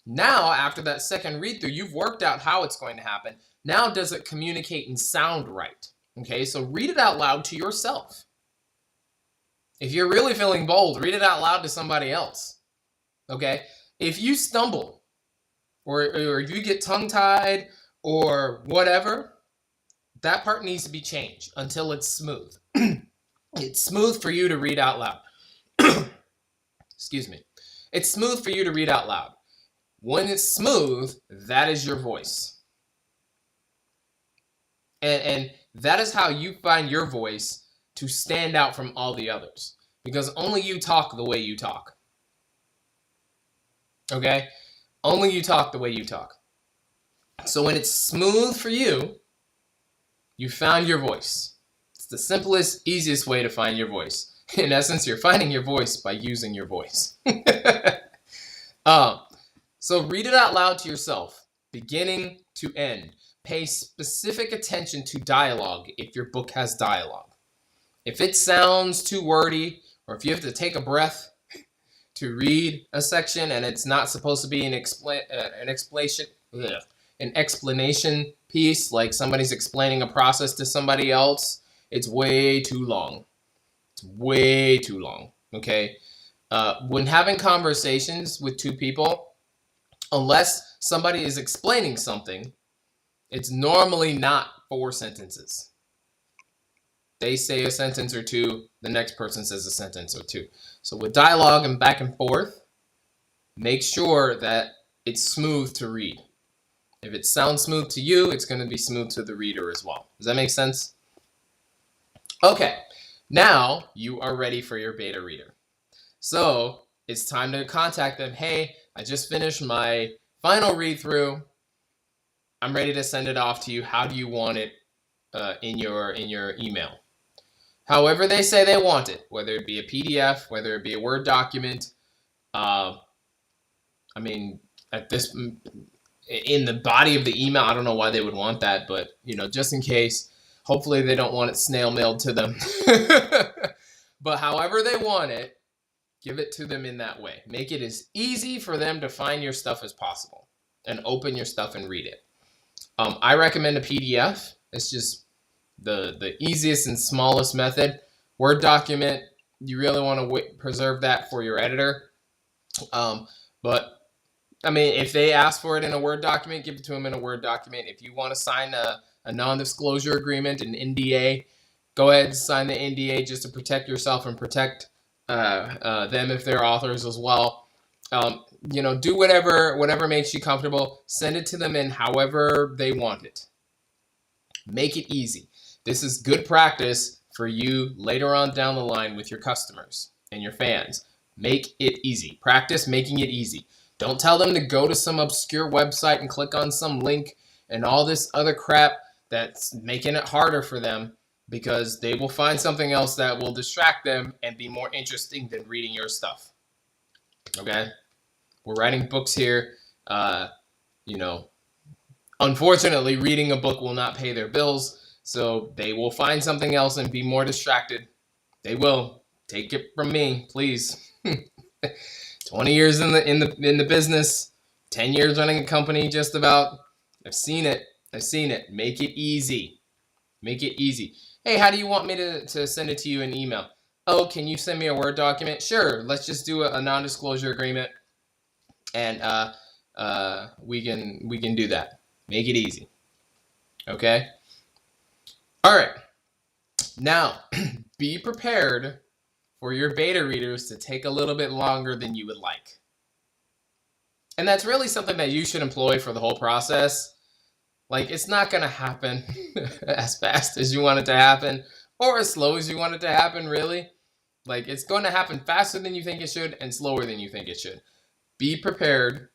Speaker 1: Now, after that second read through, you've worked out how it's going to happen. Now, does it communicate and sound right? Okay? So read it out loud to yourself. If you're really feeling bold, read it out loud to somebody else. Okay, if you stumble or you get tongue-tied or whatever, that part needs to be changed until it's smooth. It's smooth for you to read out loud. Excuse me. It's smooth for you to read out loud. When it's smooth, that is your voice. And that is how you find your voice to stand out from all the others. Because only you talk the way you talk. Okay? Only you talk the way you talk. So when it's smooth for you, you found your voice. It's the simplest, easiest way to find your voice. In essence, you're finding your voice by using your voice. So read it out loud to yourself, beginning to end. Pay specific attention to dialogue if your book has dialogue. If it sounds too wordy, or if you have to take a breath to read a section and it's not supposed to be an explanation piece, like somebody's explaining a process to somebody else, it's way too long. It's way too long, okay? When having conversations with two people, unless somebody is explaining something, it's normally not 4 sentences. They say a sentence or two, the next person says a sentence or two. So with dialogue and back and forth, make sure that it's smooth to read. If it sounds smooth to you, it's going to be smooth to the reader as well. Does that make sense? Okay, now you are ready for your beta reader. So it's time to contact them. Hey, I just finished my final read through. I'm ready to send it off to you. How do you want it in your email? However they say they want it, whether it be a PDF, whether it be a Word document. I mean, in the body of the email, I don't know why they would want that, but just in case, hopefully they don't want it snail mailed to them. But however they want it, give it to them in that way. Make it as easy for them to find your stuff as possible and open your stuff and read it. I recommend a PDF. It's just the easiest and smallest method. Word document, you really want to preserve that for your editor. But I mean, if they ask for it in a Word document, give it to them in a Word document. If you want to sign a non-disclosure agreement, an NDA, go ahead and sign the NDA just to protect yourself and protect them if they're authors as well. Do whatever makes you comfortable. Send it to them in however they want it. Make it easy. This is good practice for you later on down the line with your customers and your fans. Make it easy. Practice making it easy. Don't tell them to go to some obscure website and click on some link and all this other crap that's making it harder for them, because they will find something else that will distract them and be more interesting than reading your stuff. Okay? We're writing books here. Unfortunately, reading a book will not pay their bills, so they will find something else and be more distracted. They will. Take it from me, please. 20 years in the business, 10 years running a company, just about. I've seen it. Make it easy. Make it easy. Hey, how do you want me to send it to you in email? Oh, can you send me a Word document? Sure. Let's just do a non-disclosure agreement, and we can do that. Make it easy. Okay? All right. Now, be prepared for your beta readers to take a little bit longer than you would like. And that's really something that you should employ for the whole process. Like, it's not going to happen as fast as you want it to happen, or as slow as you want it to happen, really. Like, it's going to happen faster than you think it should and slower than you think it should. Be prepared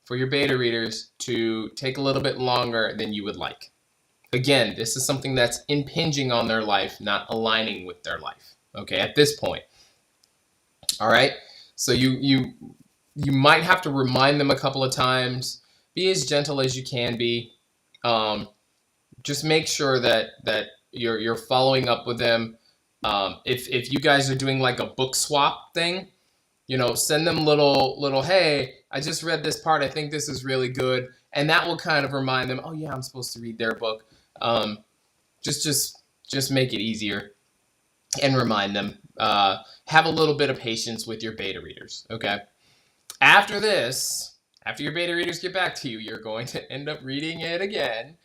Speaker 1: for your beta readers to take a little bit longer than you would like. Again, this is something that's impinging on their life, not aligning with their life. Okay, at this point. All right, so you might have to remind them a couple of times. Be as gentle as you can be. Just make sure that you're following up with them. If you guys are doing like a book swap thing, send them little, hey, I just read this part. I think this is really good, and that will kind of remind them. Oh yeah, I'm supposed to read their book. Just make it easier. And remind them. Have a little bit of patience with your beta readers, okay? After this, after your beta readers get back to you, you're going to end up reading it again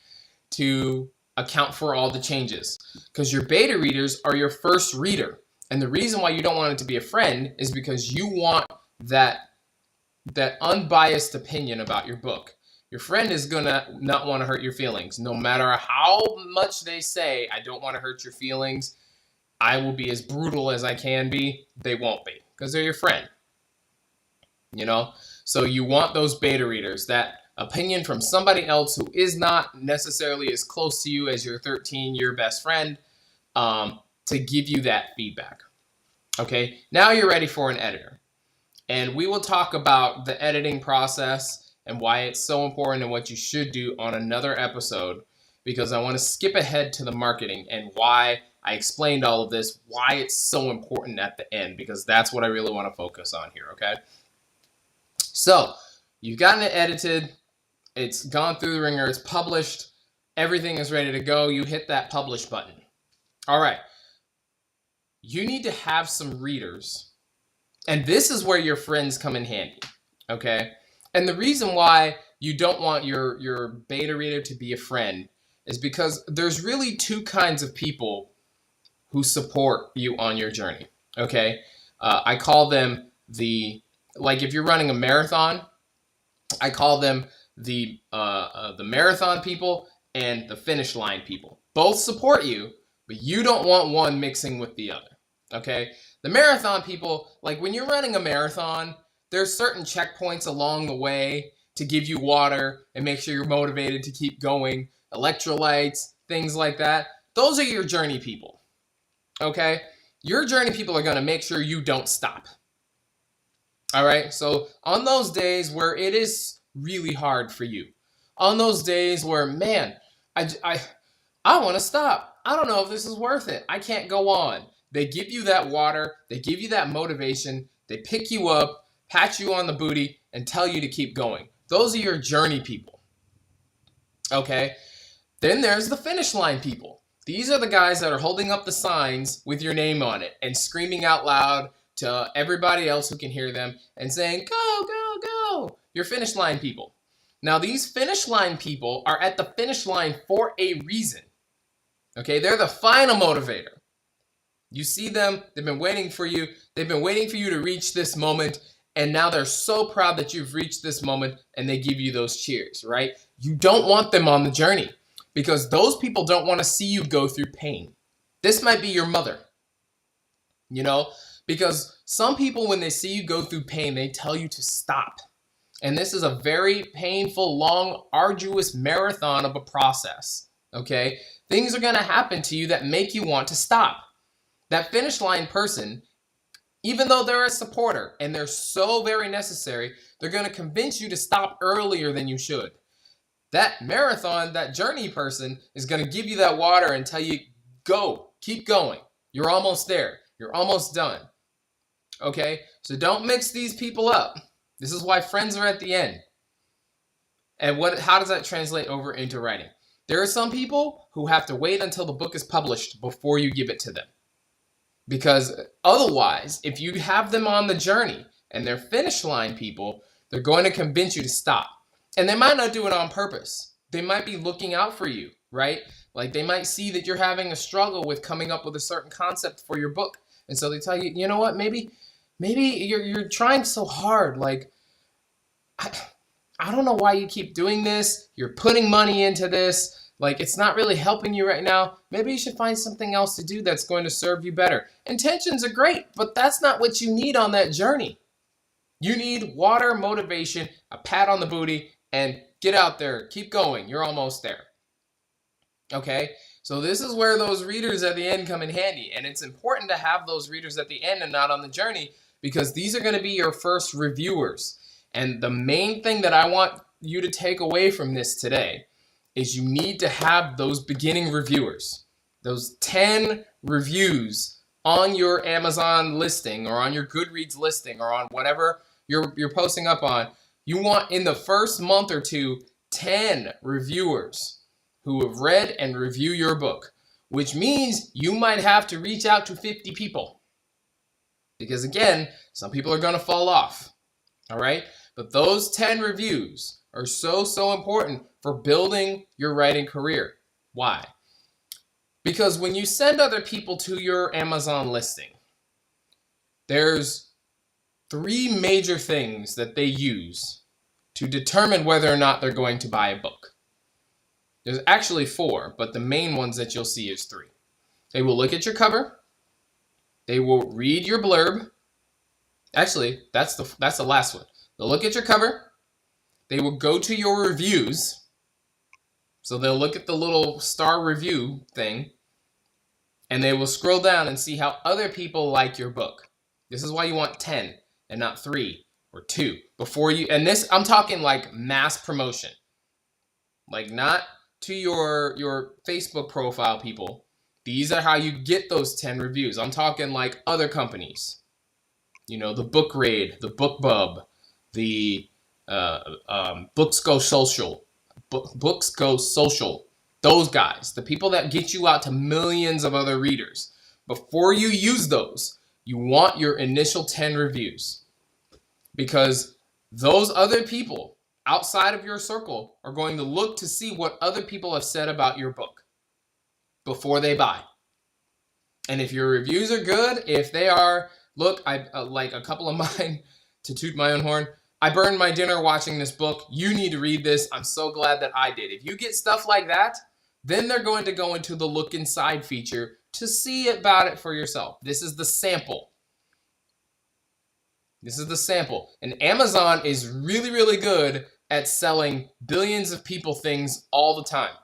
Speaker 1: to account for all the changes. Because your beta readers are your first reader. And the reason why you don't want it to be a friend is because you want that unbiased opinion about your book. Your friend is gonna not want to hurt your feelings. No matter how much they say, I don't want to hurt your feelings, I will be as brutal as I can be, they won't be, because they're your friend. You know? So you want those beta readers, that opinion from somebody else who is not necessarily as close to you as your 13-year best friend, to give you that feedback. Okay, now you're ready for an editor. And we will talk about the editing process and why it's so important and what you should do on another episode, because I want to skip ahead to the marketing and why I explained all of this, why it's so important at the end, because that's what I really want to focus on here, okay? So, you've gotten it edited, it's gone through the ringer, it's published, everything is ready to go, you hit that publish button. All right, you need to have some readers. And this is where your friends come in handy, okay? And the reason why you don't want your beta reader to be a friend is because there's really two kinds of people who support you on your journey, okay? I call them like if you're running a marathon, I call them the marathon people and the finish line people. Both support you, but you don't want one mixing with the other, okay? The marathon people, like when you're running a marathon, there's certain checkpoints along the way to give you water and make sure you're motivated to keep going, electrolytes, things like that. Those are your journey people, okay? Your journey people are going to make sure you don't stop. All right, so on those days where it is really hard for you, on those days where, man, I want to stop. I don't know if this is worth it. I can't go on. They give you that water, they give you that motivation, they pick you up, pat you on the booty, and tell you to keep going. Those are your journey people, okay? Then there's the finish line people. These are the guys that are holding up the signs with your name on it and screaming out loud to everybody else who can hear them and saying, go, go, go. Your finish line people. Now, these finish line people are at the finish line for a reason, okay? They're the final motivator. You see them, they've been waiting for you. They've been waiting for you to reach this moment, and now they're so proud that you've reached this moment, and they give you those cheers, right? You don't want them on the journey because those people don't want to see you go through pain. This might be your mother, you know, because some people, when they see you go through pain, they tell you to stop. And this is a very painful, long, arduous marathon of a process, okay? Things are going to happen to you that make you want to stop. That finish line person, even though they're a supporter and they're so very necessary, they're going to convince you to stop earlier than you should. That marathon, that journey person is going to give you that water and tell you, go, keep going. You're almost there. You're almost done. Okay? So don't mix these people up. This is why friends are at the end. And how does that translate over into writing? There are some people who have to wait until the book is published before you give it to them. Because otherwise, if you have them on the journey and they're finish line people, they're going to convince you to stop. And they might not do it on purpose. They might be looking out for you, right? Like they might see that you're having a struggle with coming up with a certain concept for your book. And so they tell you, you know what, maybe you're trying so hard. Like, I don't know why you keep doing this. You're putting money into this. Like, it's not really helping you right now. Maybe you should find something else to do that's going to serve you better. Intentions are great, but that's not what you need on that journey. You need water, motivation, a pat on the booty, and get out there. Keep going. You're almost there. Okay? So this is where those readers at the end come in handy. And it's important to have those readers at the end and not on the journey, because these are going to be your first reviewers. And the main thing that I want you to take away from this today is you need to have those beginning reviewers, those 10 reviews on your Amazon listing or on your Goodreads listing or on whatever you're posting up on. You want in the first month or two, 10 reviewers who have read and review your book, which means you might have to reach out to 50 people. Because again, some people are going to fall off, all right? But those 10 reviews are so important for building your writing career. Why? Because when you send other people to your Amazon listing, There's three major things that they use to determine whether or not they're going to buy a book. There's actually four, but the main ones that you'll see is three. They will look at your cover. They will read your blurb. Actually, that's the last one. They'll look at your cover. They will go to your reviews. So they'll look at the little star review thing, and they will scroll down and see how other people like your book. This is why you want 10 and not 3 or 2 before you, and this, I'm talking like mass promotion. Like not to your Facebook profile people. These are how you get those 10 reviews. I'm talking like other companies. You know, the Book Raid, the BookBub, the Books Go Social, Books Go Social. Those guys, the people that get you out to millions of other readers. Before you use those, you want your initial 10 reviews, because those other people outside of your circle are going to look to see what other people have said about your book before they buy. And if your reviews are good, if they are, look, I like a couple of mine, to toot my own horn, I burned my dinner watching this book. You need to read this. I'm so glad that I did. If you get stuff like that, then they're going to go into the look inside feature to see about it for yourself. This is the sample. This is the sample. And Amazon is really, really good at selling billions of people things all the time.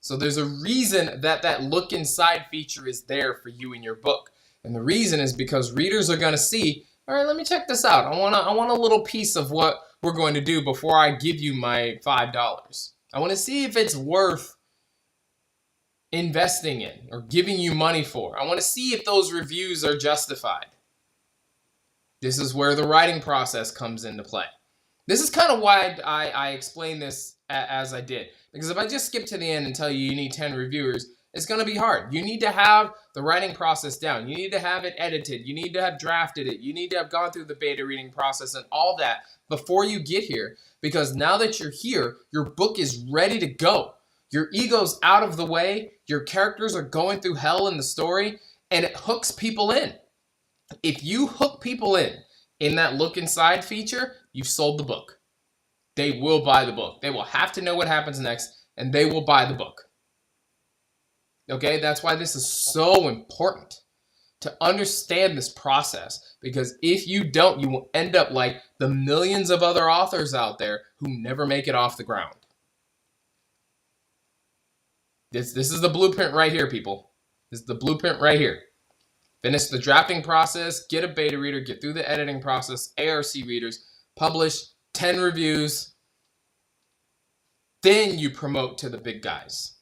Speaker 1: So there's a reason that that look inside feature is there for you in your book. And the reason is because readers are going to see, all right, let me check this out. I want a little piece of what we're going to do before I give you my $5. I want to see if it's worth investing in or giving you money for. I want to see if those reviews are justified. This is where the writing process comes into play. This is kind of why I explain this as I did. Because if I just skip to the end and tell you you need 10 reviewers, it's going to be hard. You need to have the writing process down. You need to have it edited. You need to have drafted it. You need to have gone through the beta reading process and all that before you get here. Because now that you're here, your book is ready to go. Your ego's out of the way. Your characters are going through hell in the story, and it hooks people in. If you hook people in that look inside feature, you've sold the book. They will buy the book. They will have to know what happens next, and they will buy the book. Okay, that's why this is so important to understand this process, because if you don't, you will end up like the millions of other authors out there who never make it off the ground. This is the blueprint right here, people. This is the blueprint right here. Finish the drafting process, get a beta reader, get through the editing process, ARC readers, publish 10 reviews. Then you promote to the big guys.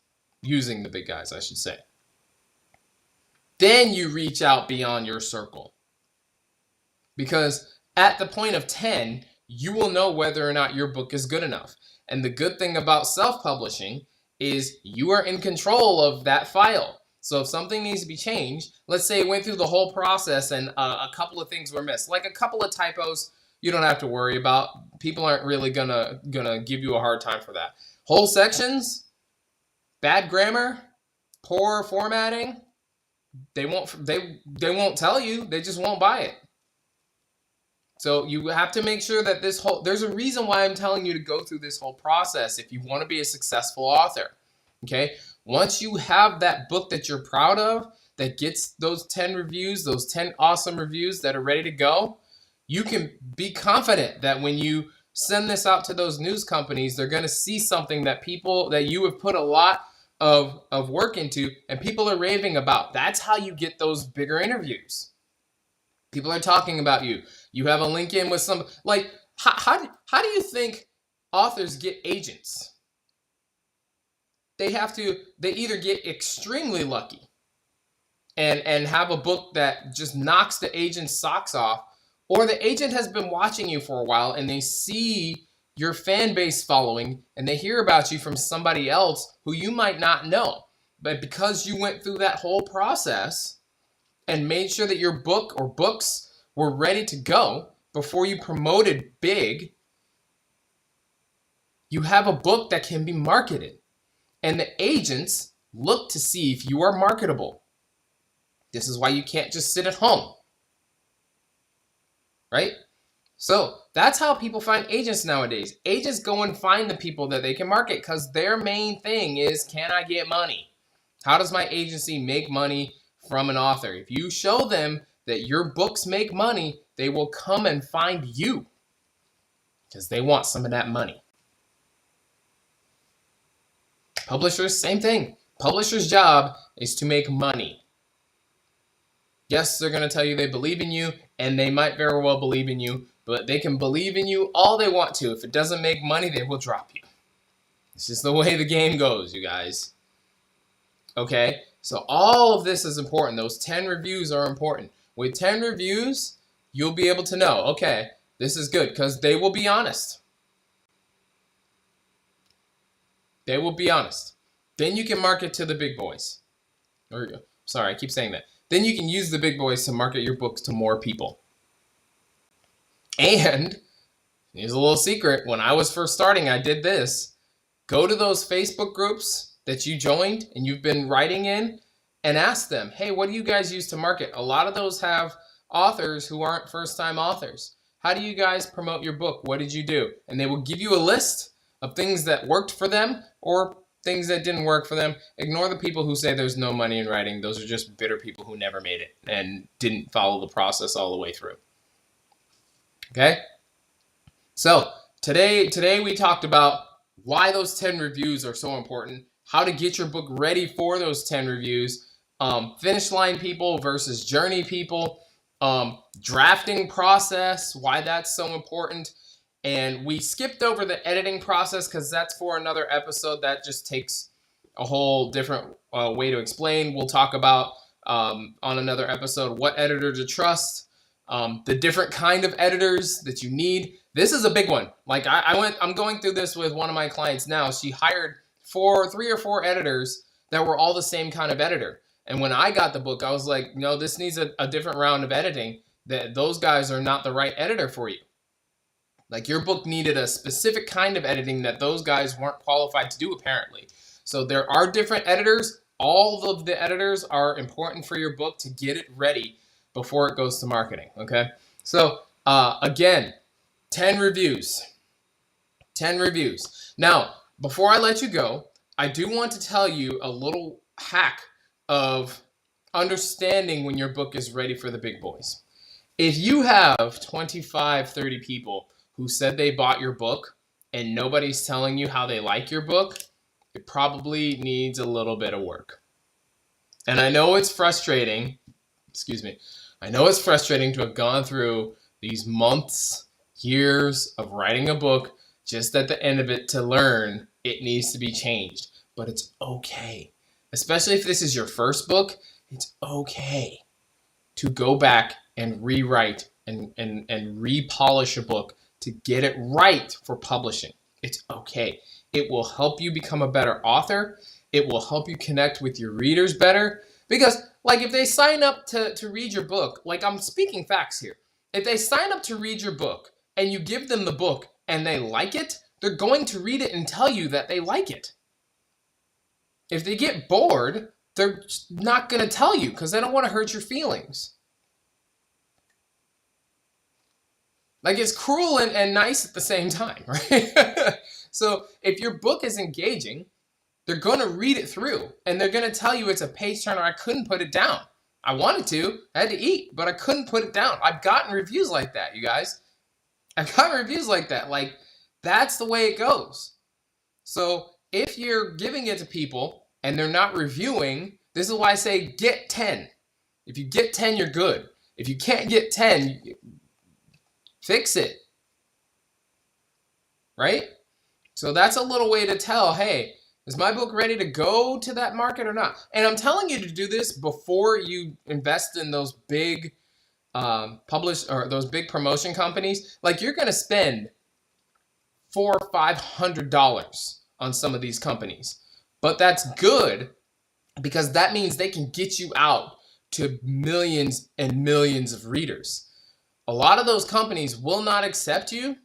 Speaker 1: Using the big guys, I should say. Then you reach out beyond your circle. Because at the point of 10, you will know whether or not your book is good enough. And the good thing about self-publishing is you are in control of that file. So if something needs to be changed, let's say it went through the whole process and a couple of things were missed, like a couple of typos, you don't have to worry about. People aren't really gonna give you a hard time for that. Whole sections, bad grammar, poor formatting, they won't tell you. They just won't buy it. So you have to make sure that there's a reason why I'm telling you to go through this whole process if you want to be a successful author. Okay? Once you have that book that you're proud of, that gets those 10 reviews, those 10 awesome reviews that are ready to go, you can be confident that when you send this out to those news companies, they're going to see something that you have put a lot of work into and people are raving about. That's how you get those bigger interviews. People are talking about you. You have a link in with some, like, how do you think authors get agents? They either get extremely lucky and have a book that just knocks the agent's socks off, or the agent has been watching you for a while and they see your fan base following and they hear about you from somebody else who you might not know. But because you went through that whole process and made sure that your book or books were ready to go before you promoted big, you have a book that can be marketed. And the agents look to see if you are marketable. This is why you can't just sit at home. right? So that's how people find agents nowadays. Agents go and find the people that they can market because their main thing is, can I get money? How does my agency make money from an author? If you show them that your books make money, they will come and find you because they want some of that money. Publishers, same thing. Publisher's job is to make money. Yes, they're going to tell you they believe in you, and they might very well believe in you, but they can believe in you all they want to. If it doesn't make money, they will drop you. It's just the way the game goes, you guys. Okay? So all of this is important. Those 10 reviews are important. With 10 reviews, you'll be able to know, okay, this is good, because they will be honest. They will be honest. Then you can market to the big boys. Sorry, I keep saying that. Then you can use the big boys to market your books to more people. And here's a little secret. When I was first starting, I did this. Go to those Facebook groups that you joined and you've been writing in and ask them, hey, what do you guys use to market? A lot of those have authors who aren't first-time authors. How do you guys promote your book? What did you do? And they will give you a list of things that worked for them or things that didn't work for them. Ignore the people who say there's no money in writing. Those are just bitter people who never made it and didn't follow the process all the way through. Okay? So today we talked about why those 10 reviews are so important, how to get your book ready for those 10 reviews, finish line people versus journey people, drafting process, why that's so important. And we skipped over the editing process because that's for another episode. That just takes a whole different way to explain. We'll talk about on another episode what editor to trust, the different kind of editors that you need. This is a big one. Like I'm going through this with one of my clients now. She hired 3 or 4 editors that were all the same kind of editor. And when I got the book, I was like, no, this needs a different round of editing. Those guys are not the right editor for you. Like your book needed a specific kind of editing that those guys weren't qualified to do apparently. So there are different editors. All of the editors are important for your book to get it ready before it goes to marketing, okay? So again, 10 reviews. 10 reviews. Now, before I let you go, I do want to tell you a little hack of understanding when your book is ready for the big boys. If you have 25, 30 people who said they bought your book and nobody's telling you how they like your book, it probably needs a little bit of work. And I know it's frustrating, I know it's frustrating to have gone through these months, years of writing a book just at the end of it to learn it needs to be changed. But it's okay. Especially if this is your first book, it's okay to go back and rewrite and repolish a book to get it right for publishing. It's okay. It will help you become a better author. It will help you connect with your readers better. Because, like, if they sign up to read your book, like, I'm speaking facts here. If they sign up to read your book and you give them the book and they like it, they're going to read it and tell you that they like it. If they get bored, they're not going to tell you because they don't want to hurt your feelings. Like, it's cruel and nice at the same time, right? So if your book is engaging, they're going to read it through and they're going to tell you it's a page turner. I couldn't put it down. I wanted to. I had to eat, but I couldn't put it down. I've gotten reviews like that, you guys. I've gotten reviews like that. Like, that's the way it goes. So if you're giving it to people and they're not reviewing, this is why I say get 10. If you get 10, you're good. If you can't get 10, fix it. Right? So that's a little way to tell, hey, is my book ready to go to that market or not? And I'm telling you to do this before you invest in those big those big promotion companies. Like, you're going to spend $400 or $500 on some of these companies. But that's good because that means they can get you out to millions and millions of readers. A lot of those companies will not accept you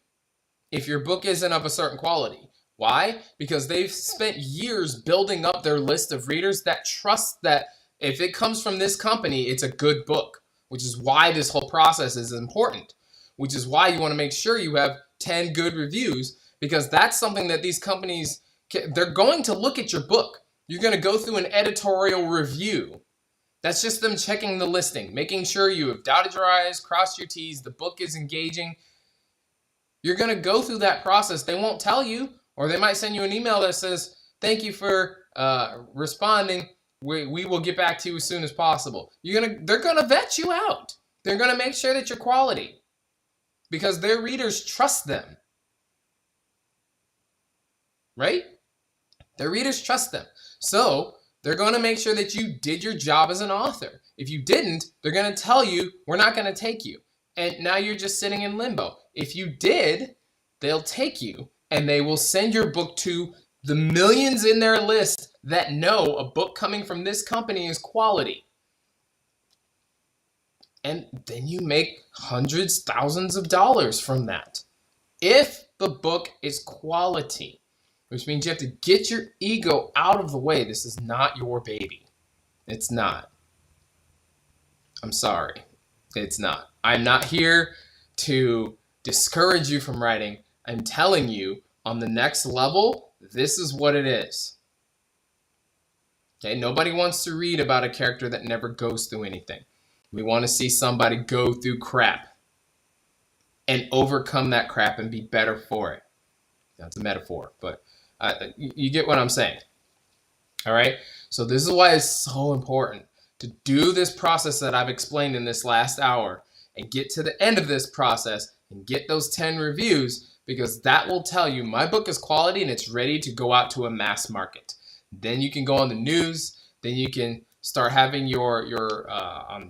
Speaker 1: if your book isn't of a certain quality. Why? Because they've spent years building up their list of readers that trust that if it comes from this company, it's a good book, which is why this whole process is important. which is why you want to make sure you have 10 good reviews, because that's something that these companies, they're going to look at your book. You're going to go through an editorial review. That's just them checking the listing, making sure you have dotted your I's, crossed your T's, the book is engaging. You're going to go through that process. They won't tell you, or they might send you an email that says, thank you for responding. We will get back to you as soon as possible. They're going to vet you out. They're going to make sure that you're quality because their readers trust them. Right? Their readers trust them. So they're going to make sure that you did your job as an author. If you didn't, they're going to tell you, we're not going to take you. And now you're just sitting in limbo. If you did, they'll take you and they will send your book to the millions in their list that know a book coming from this company is quality. And then you make hundreds, thousands of dollars from that. If the book is quality, which means you have to get your ego out of the way. This is not your baby. It's not. I'm sorry. It's not. I'm not here to discourage you from writing. I'm telling you, on the next level, this is what it is. Okay, nobody wants to read about a character that never goes through anything. We want to see somebody go through crap and overcome that crap and be better for it. That's a metaphor, but you get what I'm saying. All right, so this is why it's so important to do this process that I've explained in this last hour and get to the end of this process and get those 10 reviews, because that will tell you my book is quality and it's ready to go out to a mass market. Then you can go on the news. Then you can start having your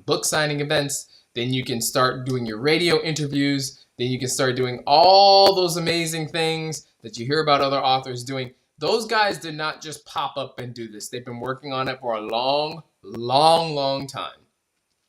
Speaker 1: book signing events. Then you can start doing your radio interviews. Then you can start doing all those amazing things that you hear about other authors doing. Those guys did not just pop up and do this. They've been working on it for a long, long, long time.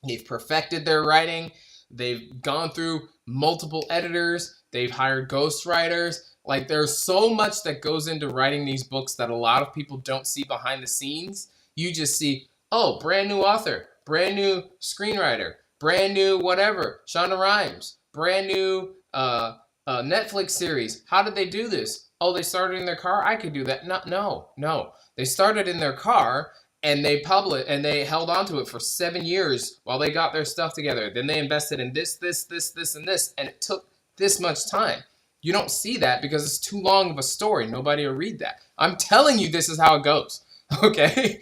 Speaker 1: They've perfected their writing. They've gone through multiple editors. They've hired ghostwriters. Like, there's so much that goes into writing these books that a lot of people don't see behind the scenes. You just see, oh, brand new author, brand new screenwriter, brand new whatever, Shonda Rhimes, brand new Netflix series. How did they do this? Oh, they started in their car? I could do that. No. They started in their car and they held on to it for 7 years while they got their stuff together. Then they invested in this, and this, and it took this much time. You don't see that because it's too long of a story. Nobody will read that. I'm telling you this is how it goes, okay?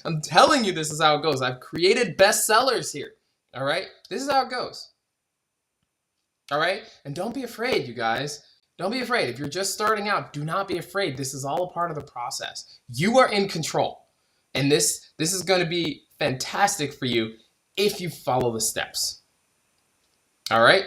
Speaker 1: I'm telling you this is how it goes. I've created bestsellers here, all right? This is how it goes, all right? And don't be afraid, you guys. Don't be afraid. If you're just starting out, do not be afraid. This is all a part of the process. You are in control. And this is going to be fantastic for you if you follow the steps. All right?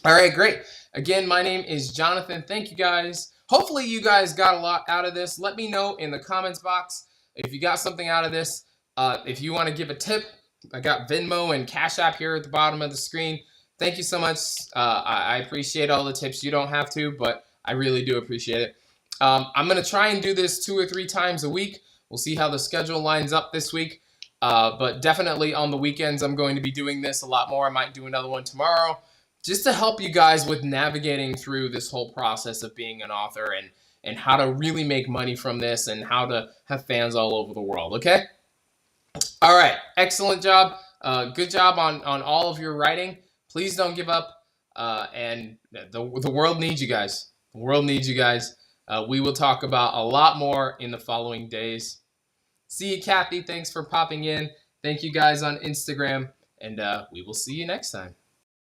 Speaker 1: All right, great. Again, my name is Jonathan. Thank you, guys. Hopefully you guys got a lot out of this. Let me know in the comments box if you got something out of this. If you want to give a tip, I got Venmo and Cash App here at the bottom of the screen. Thank you so much. I appreciate all the tips. You don't have to, but I really do appreciate it. I'm going to try and do this 2 or 3 times a week. We'll see how the schedule lines up this week. But definitely on the weekends, I'm going to be doing this a lot more. I might do another one tomorrow, just to help you guys with navigating through this whole process of being an author and how to really make money from this and how to have fans all over the world, okay? All right, excellent job. Good job on all of your writing. Please don't give up, and the world needs you guys. The world needs you guys. We will talk about a lot more in the following days. See you, Kathy. Thanks for popping in. Thank you guys on Instagram, and we will see you next time.